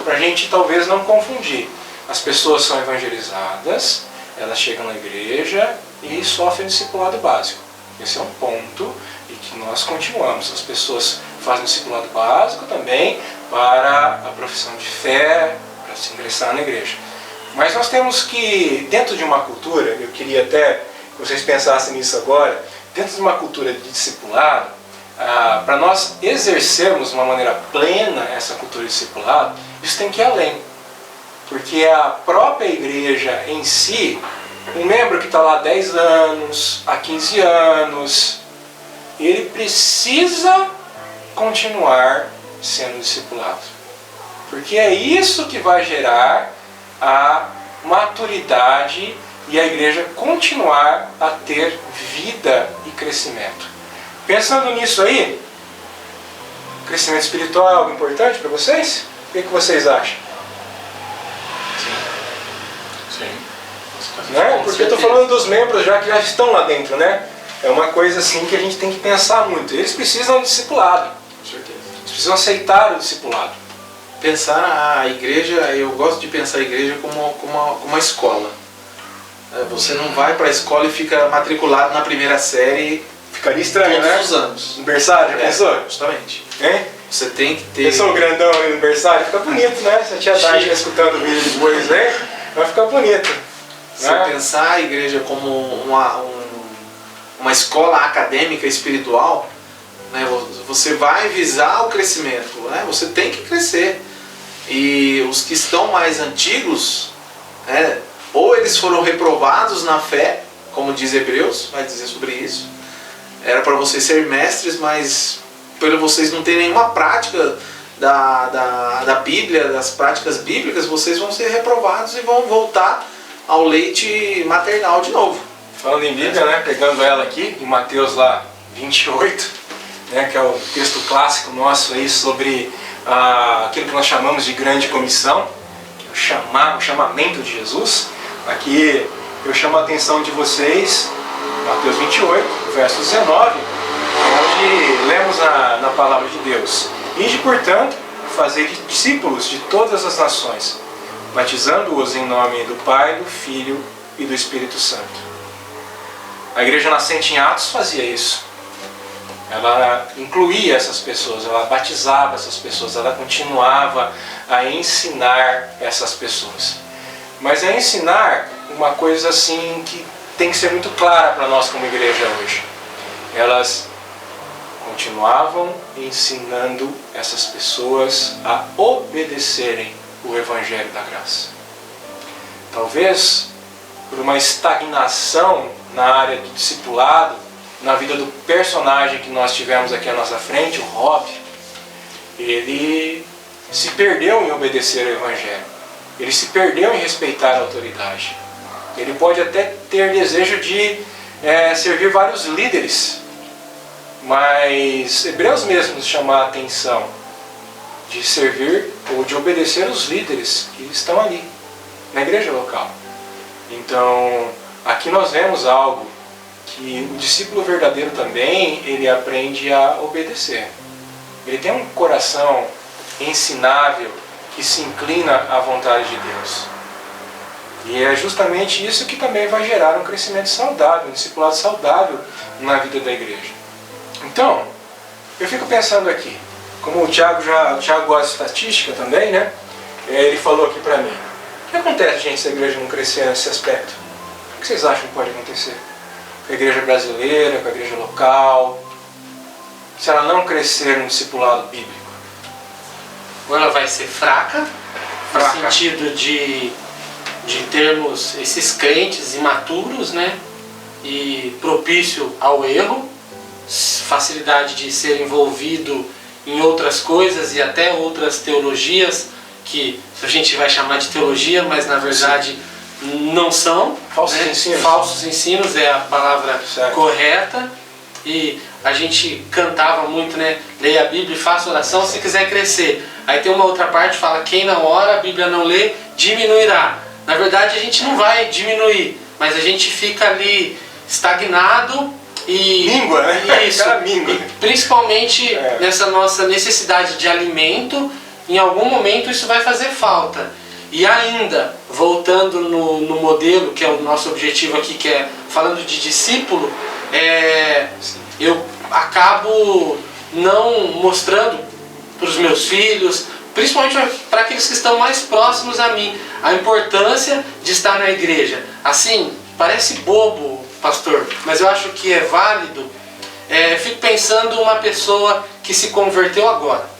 para a gente talvez não confundir. As pessoas são evangelizadas, elas chegam na igreja e sofrem discipulado básico. Esse é um ponto e que nós continuamos. As pessoas fazem discipulado básico também para a profissão de fé, para se ingressar na igreja. Mas nós temos que, dentro de uma cultura, eu queria até que vocês pensassem nisso agora, dentro de uma cultura de discipulado, para nós exercermos de uma maneira plena essa cultura de discipulado, isso tem que ir além. Porque a própria igreja em si, um membro que está lá há 10 anos, há 15 anos, ele precisa continuar sendo discipulado. Porque é isso que vai gerar a maturidade e a igreja continuar a ter vida e crescimento. Pensando nisso aí, crescimento espiritual é algo importante para vocês? O que vocês acham? Sim. Né? Porque eu estou falando dos membros já que já estão lá dentro, né? É uma coisa assim que a gente tem que pensar muito. Eles precisam de discipulado. Com certeza. Eles precisam aceitar o discipulado. Pensar a igreja, eu gosto de pensar a igreja como uma escola. Você não vai para a escola e fica matriculado na primeira série Ficaria estranho, todos né? os anos. No berçário, já pensou? Justamente. Hein? Você tem que ter... Pensou o grandão ali no berçário? Fica bonito, né? Se a tia Tati escutando o vídeo depois, né? Vai ficar bonito. Você Né? pensar a igreja como uma escola acadêmica espiritual, né? Você vai visar o crescimento, né? Você tem que crescer. E os que estão mais antigos, né? Ou eles foram reprovados na fé, como diz Hebreus, vai dizer sobre isso. Era para vocês ser mestres, mas por vocês não terem nenhuma prática da Bíblia, das práticas bíblicas, vocês vão ser reprovados e vão voltar ao leite maternal de novo. Falando em Bíblia, né? Pegando ela aqui, em Mateus lá 28, né? Que é o texto clássico nosso aí sobre aquilo que nós chamamos de grande comissão, que é o chamamento de Jesus. Aqui eu chamo a atenção de vocês, Mateus 28, verso 19, onde lemos na palavra de Deus: Ide, portanto, fazer discípulos de todas as nações, batizando-os em nome do Pai, do Filho e do Espírito Santo. A igreja nascente em Atos fazia isso. Ela incluía essas pessoas, ela batizava essas pessoas, ela continuava a ensinar essas pessoas. Mas a ensinar uma coisa assim que tem que ser muito clara para nós como igreja hoje. Elas continuavam ensinando essas pessoas a obedecerem o Evangelho da Graça. Talvez por uma estagnação na área do discipulado, na vida do personagem que nós tivemos aqui à nossa frente, o Rob, ele se perdeu em obedecer ao Evangelho. Ele se perdeu em respeitar a autoridade. Ele pode até ter desejo de servir vários líderes, mas Hebreus mesmo nos chama a atenção de servir ou de obedecer os líderes que estão ali, na igreja local. Então, aqui nós vemos algo que o discípulo verdadeiro também, ele aprende a obedecer. Ele tem um coração ensinável que se inclina à vontade de Deus. E é justamente isso que também vai gerar um crescimento saudável, um discipulado saudável na vida da igreja. Então, eu fico pensando aqui, como o Thiago gosta de estatística também, né? Ele falou aqui pra mim: o que acontece, gente, se a igreja não crescer nesse aspecto? O que vocês acham que pode acontecer? Com a igreja brasileira, com a igreja local, se ela não crescer no discipulado bíblico? Ou ela vai ser fraca. No sentido de termos esses crentes imaturos, né? E propício ao erro, facilidade de ser envolvido em outras coisas e até outras teologias que a gente vai chamar de teologia, mas na verdade não são. Falsos né? ensinos. Falsos ensinos é a palavra correta. E a gente cantava muito, né? Leia a Bíblia e faça oração se quiser crescer. Aí tem uma outra parte que fala: quem não ora, a Bíblia não lê, diminuirá. Na verdade a gente não vai diminuir, mas a gente fica ali estagnado e Míngua, né? isso, Cara, míngua. e principalmente nessa nossa necessidade de alimento, em algum momento isso vai fazer falta. E ainda, voltando no modelo, que é o nosso objetivo aqui, que é falando de discípulo, eu acabo não mostrando para os meus filhos, principalmente para aqueles que estão mais próximos a mim, a importância de estar na igreja. Assim, parece bobo, pastor, mas eu acho que é válido. Fico pensando uma pessoa que se converteu agora,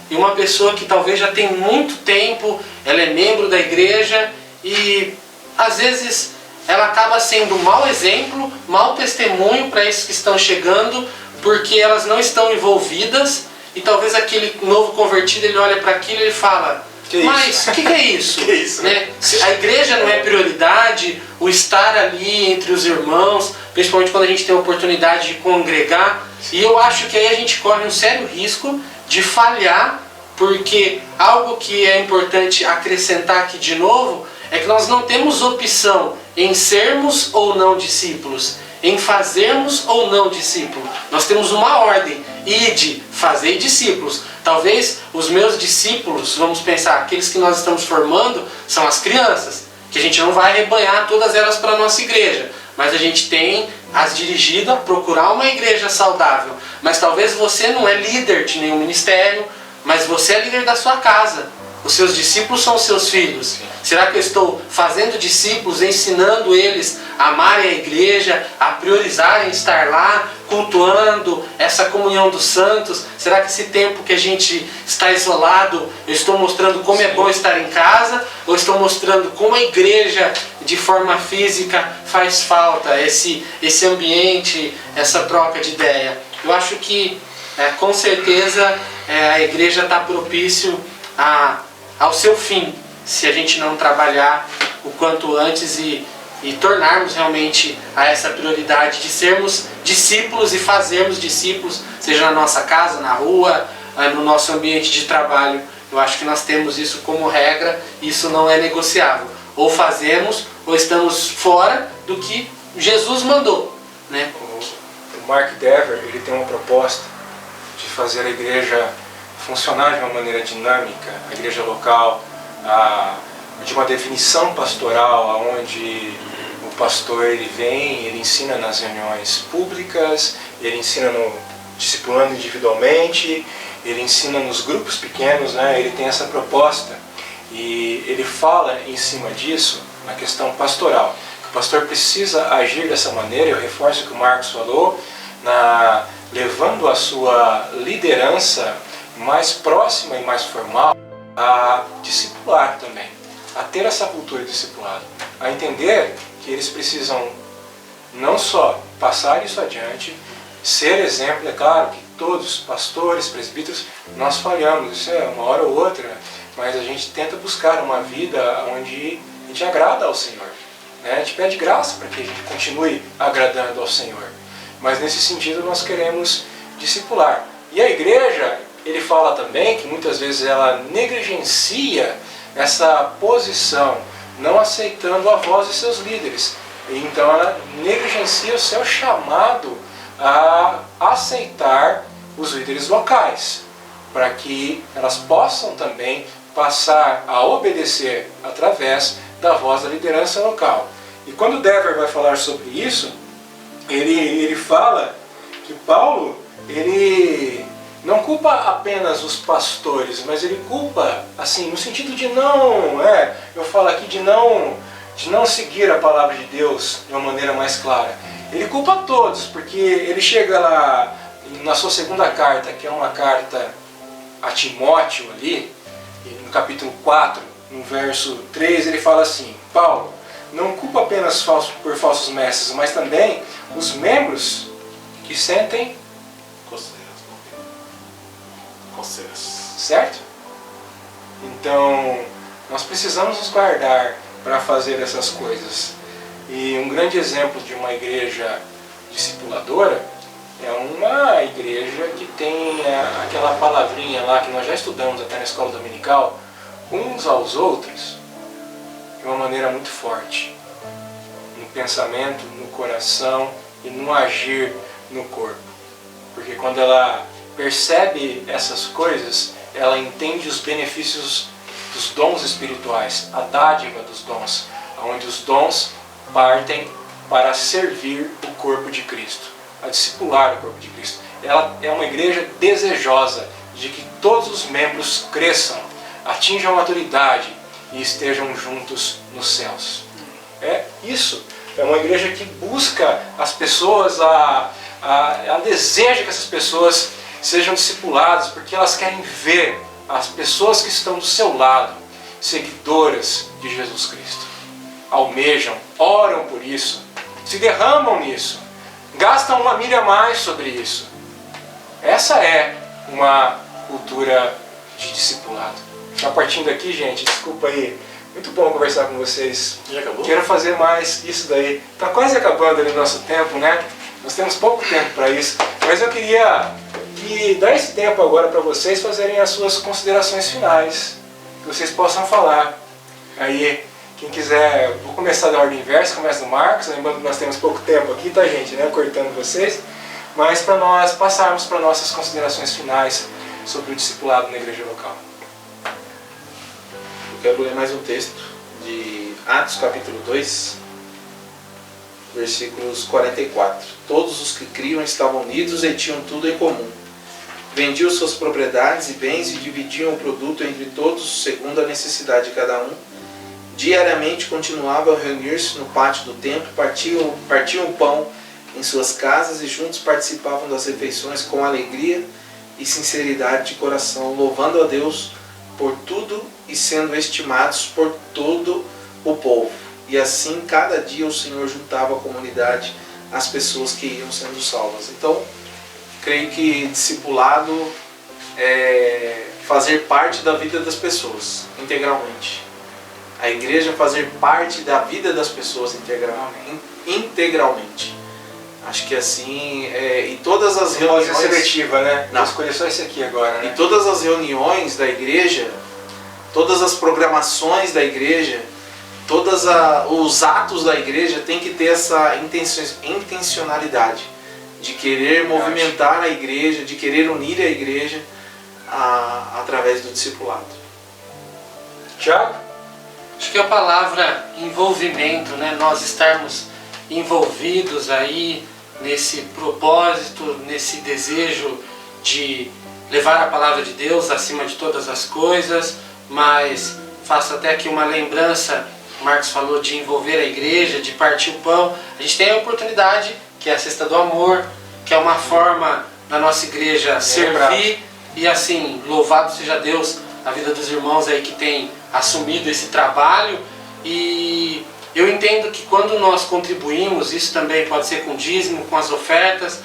e uma pessoa que talvez já tem muito tempo, ela é membro da igreja e às vezes ela acaba sendo um mau exemplo, mau testemunho para esses que estão chegando, porque elas não estão envolvidas, e talvez aquele novo convertido ele olha para aquilo e ele fala: mas o que é isso? Que isso, né? Se a igreja não é prioridade, o estar ali entre os irmãos, principalmente quando a gente tem a oportunidade de congregar, e eu acho que aí a gente corre um sério risco de falhar, porque algo que é importante acrescentar aqui de novo é que nós não temos opção em sermos ou não discípulos, em fazermos ou não discípulo. Nós temos uma ordem: ide, fazei discípulos. Talvez os meus discípulos, vamos pensar, aqueles que nós estamos formando, são as crianças, que a gente não vai arrebanhar todas elas para a nossa igreja, mas a gente tem as dirigido a procurar uma igreja saudável. Mas talvez você não é líder de nenhum ministério, mas você é líder da sua casa. Os seus discípulos são os seus filhos. Será que eu estou fazendo discípulos, ensinando eles a amarem a igreja, a priorizarem estar lá, cultuando essa comunhão dos santos? Será que esse tempo que a gente está isolado, eu estou mostrando como é bom estar em casa? Ou estou mostrando como a igreja, de forma física, faz falta, esse ambiente, essa troca de ideia? Eu acho que, com certeza, a igreja está propício ao seu fim, se a gente não trabalhar o quanto antes e tornarmos realmente a essa prioridade de sermos discípulos e fazermos discípulos, seja na nossa casa, na rua, no nosso ambiente de trabalho. Eu acho que nós temos isso como regra, isso não é negociável. Ou fazemos, ou estamos fora do que Jesus mandou, né? O Mark Dever, ele tem uma proposta de fazer a igreja funcionar de uma maneira dinâmica, a igreja local, de uma definição pastoral, onde o pastor ele vem, ele ensina nas reuniões públicas, ele ensina discipulando individualmente, ele ensina nos grupos pequenos, né? Ele tem essa proposta e ele fala em cima disso na questão pastoral. O pastor precisa agir dessa maneira. Eu reforço o que o Marcos falou, levando a sua liderança mais próxima e mais formal a discipular também, a ter essa cultura de discipulado, a entender que eles precisam não só passar isso adiante, ser exemplo. É claro que todos, pastores, presbíteros, nós falhamos, isso é uma hora ou outra, mas a gente tenta buscar uma vida onde a gente agrada ao Senhor, né? A gente pede graça para que a gente continue agradando ao Senhor, mas nesse sentido nós queremos discipular. E a igreja, ele fala também que muitas vezes ela negligencia essa posição, não aceitando a voz de seus líderes. Então ela negligencia o seu chamado a aceitar os líderes locais, para que elas possam também passar a obedecer através da voz da liderança local. E quando Dever vai falar sobre isso, ele fala que Paulo, ele não culpa apenas os pastores, mas ele culpa, assim, no sentido de não, eu falo aqui de não seguir a palavra de Deus de uma maneira mais clara. Ele culpa todos, porque ele chega lá na sua segunda carta, que é uma carta a Timóteo ali, no capítulo 4, no verso 3, ele fala assim: Paulo, não culpa apenas por falsos mestres, mas também os membros que sentem coceiras. Certo? Então, nós precisamos nos guardar para fazer essas coisas. E um grande exemplo de uma igreja discipuladora é uma igreja que tem aquela palavrinha lá que nós já estudamos até na escola dominical, uns aos outros, de uma maneira muito forte, no pensamento, no coração, e no agir no corpo. Porque quando ela percebe essas coisas, ela entende os benefícios dos dons espirituais, a dádiva dos dons, onde os dons partem para servir o corpo de Cristo, a discipular o corpo de Cristo. Ela é uma igreja desejosa de que todos os membros cresçam, atinjam a maturidade e estejam juntos nos céus. É isso. É uma igreja que busca as pessoas, ela deseja que essas pessoas sejam discipuladas, porque elas querem ver as pessoas que estão do seu lado, seguidoras de Jesus Cristo. Almejam, oram por isso, se derramam nisso, gastam uma milha a mais sobre isso. Essa é uma cultura de discipulado. Já partindo aqui, gente, desculpa aí, muito bom conversar com vocês. Já acabou? Quero fazer mais isso daí. Está quase acabando ali o nosso tempo, né? Nós temos pouco tempo para isso, mas eu queria dar esse tempo agora para vocês fazerem as suas considerações finais, que vocês possam falar. Aí, quem quiser, vou começar da ordem inversa, começa do Marcos, lembrando que nós temos pouco tempo aqui, tá, gente, né? Cortando vocês, mas para nós passarmos para nossas considerações finais sobre o discipulado na igreja local. Eu quero ler mais um texto de Atos capítulo 2, versículos 44. Todos os que criam estavam unidos e tinham tudo em comum. Vendiam suas propriedades e bens e dividiam o produto entre todos segundo a necessidade de cada um. Diariamente continuavam a reunir-se no pátio do templo, partiam o pão em suas casas e juntos participavam das refeições com alegria e sinceridade de coração, louvando a Deus por tudo e sendo estimados por todo o povo. E assim, cada dia o Senhor juntava à comunidade as pessoas que iam sendo salvas. Então, creio que discipulado é fazer parte da vida das pessoas, integralmente. A igreja fazer parte da vida das pessoas integralmente. Acho que assim, e todas as reuniões... Pode ser seletiva, né? Não. Vou escolher só esse aqui agora, né? E todas as reuniões da igreja, todas as programações da igreja, todos os atos da igreja tem que ter essa intencionalidade de querer movimentar a igreja, de querer unir a igreja através do discipulado. Tiago? Acho que a palavra envolvimento, né? Nós estarmos envolvidos aí nesse propósito, nesse desejo de levar a palavra de Deus acima de todas as coisas, mas faço até aqui uma lembrança, o Marcos falou de envolver a igreja, de partir o pão. A gente tem a oportunidade, que é a Cesta do Amor, que é uma forma da nossa igreja servir, e assim, louvado seja Deus, a vida dos irmãos aí que tem assumido esse trabalho. E eu entendo que quando nós contribuímos, isso também pode ser com dízimo, com as ofertas,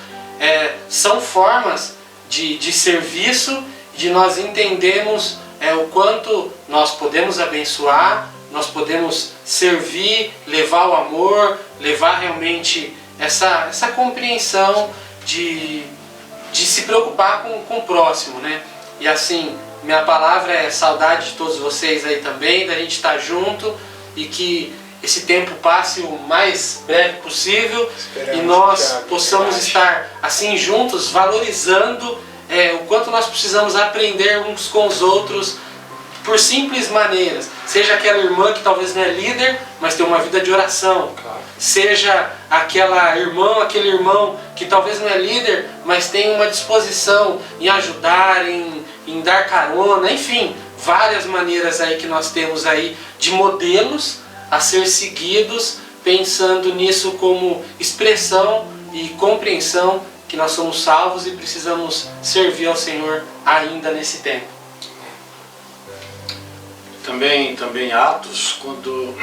são formas de serviço, de nós entendermos o quanto nós podemos abençoar, nós podemos servir, levar o amor, levar realmente essa compreensão de se preocupar com o próximo, né? E assim, minha palavra é saudade de todos vocês aí também, da gente estar junto e que esse tempo passe o mais breve possível. Esperamos, e nós possamos estar assim juntos, valorizando o quanto nós precisamos aprender uns com os outros por simples maneiras. Seja aquela irmã que talvez não é líder, mas tem uma vida de oração. Claro. Seja aquela irmã, aquele irmão que talvez não é líder, mas tem uma disposição em ajudar, em dar carona, enfim, várias maneiras aí que nós temos aí de modelos a ser seguidos, pensando nisso como expressão e compreensão que nós somos salvos e precisamos servir ao Senhor ainda nesse tempo. Também Atos, quando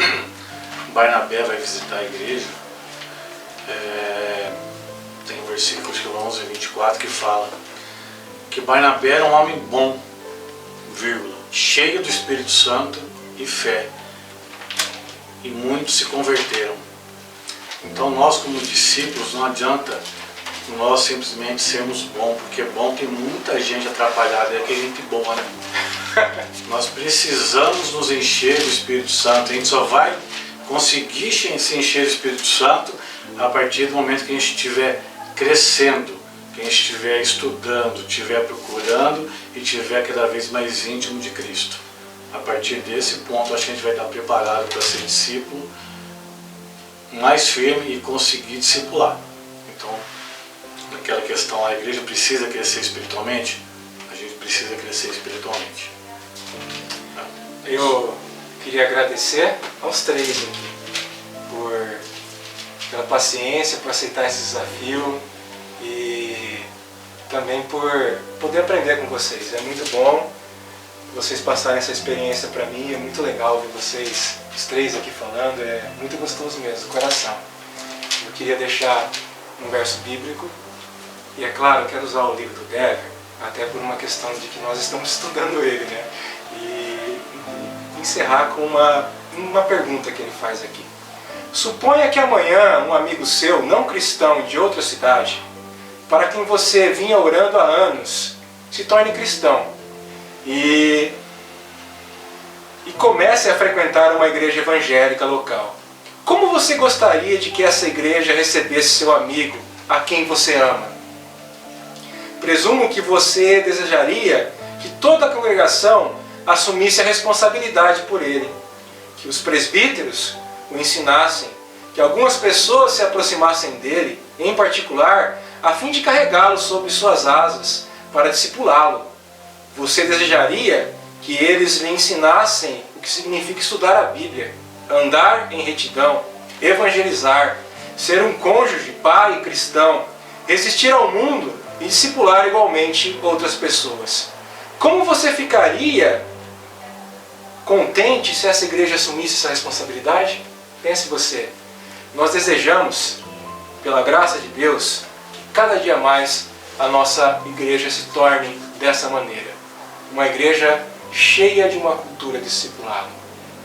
Barnabé vai visitar a igreja, tem um versículo, acho que é 11 e 24, que fala que Barnabé era um homem bom, cheio do Espírito Santo e fé, e muitos se converteram. Então nós, como discípulos, não adianta nós simplesmente sermos bons, porque bom tem muita gente atrapalhada, é que gente boa, né? Nós precisamos nos encher do Espírito Santo. A gente só vai conseguir se encher do Espírito Santo a partir do momento que a gente estiver crescendo, que a gente estiver estudando, estiver procurando e estiver cada vez mais íntimo de Cristo. A partir desse ponto, acho que a gente vai estar preparado para ser discípulo mais firme e conseguir discipular. Então, aquela questão, a igreja precisa crescer espiritualmente? A gente precisa crescer espiritualmente. Eu queria agradecer aos três aqui pela paciência, por aceitar esse desafio e também por poder aprender com vocês. É muito bom vocês passarem essa experiência para mim, é muito legal ver vocês, os três aqui falando, é muito gostoso mesmo, do coração. Eu queria deixar um verso bíblico, e é claro, eu quero usar o livro do Dever, até por uma questão de que nós estamos estudando ele, né? E encerrar com uma pergunta que ele faz aqui. Suponha que amanhã um amigo seu, não cristão de outra cidade, para quem você vinha orando há anos, se torne cristão e comece a frequentar uma igreja evangélica local. Como você gostaria de que essa igreja recebesse seu amigo, a quem você ama? Presumo que você desejaria que toda a congregação assumisse a responsabilidade por ele, que os presbíteros o ensinassem, que algumas pessoas se aproximassem dele, em particular, a fim de carregá-lo sob suas asas para discipulá-lo. Você desejaria que eles lhe ensinassem o que significa estudar a Bíblia, andar em retidão, evangelizar, ser um cônjuge, pai cristão, resistir ao mundo e discipular igualmente outras pessoas. Como você ficaria contente se essa igreja assumisse essa responsabilidade? Pense você. Nós desejamos, pela graça de Deus, que cada dia mais a nossa igreja se torne dessa maneira. Uma igreja cheia de uma cultura discipulada.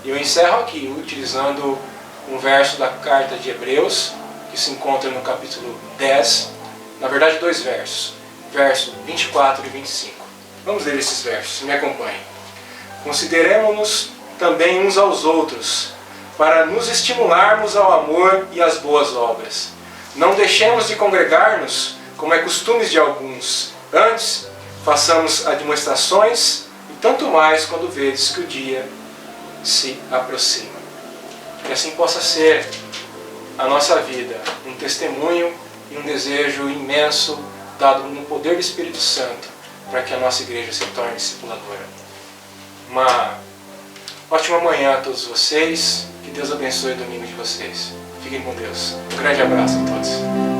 E eu encerro aqui utilizando um verso da carta de Hebreus, que se encontra no capítulo 10, na verdade 2 versos, verso 24 e 25. Vamos ler esses versos, me acompanhem. Consideremo-nos também uns aos outros, para nos estimularmos ao amor e às boas obras. Não deixemos de congregar-nos, como é costume de alguns. Antes, façamos admoestações, e tanto mais quando vedes que o dia se aproxima. Que assim possa ser a nossa vida, um testemunho e um desejo imenso, dado no poder do Espírito Santo, para que a nossa igreja se torne discipuladora. Uma ótima manhã a todos vocês, que Deus abençoe o domingo de vocês. Fiquem com Deus. Um grande abraço a todos.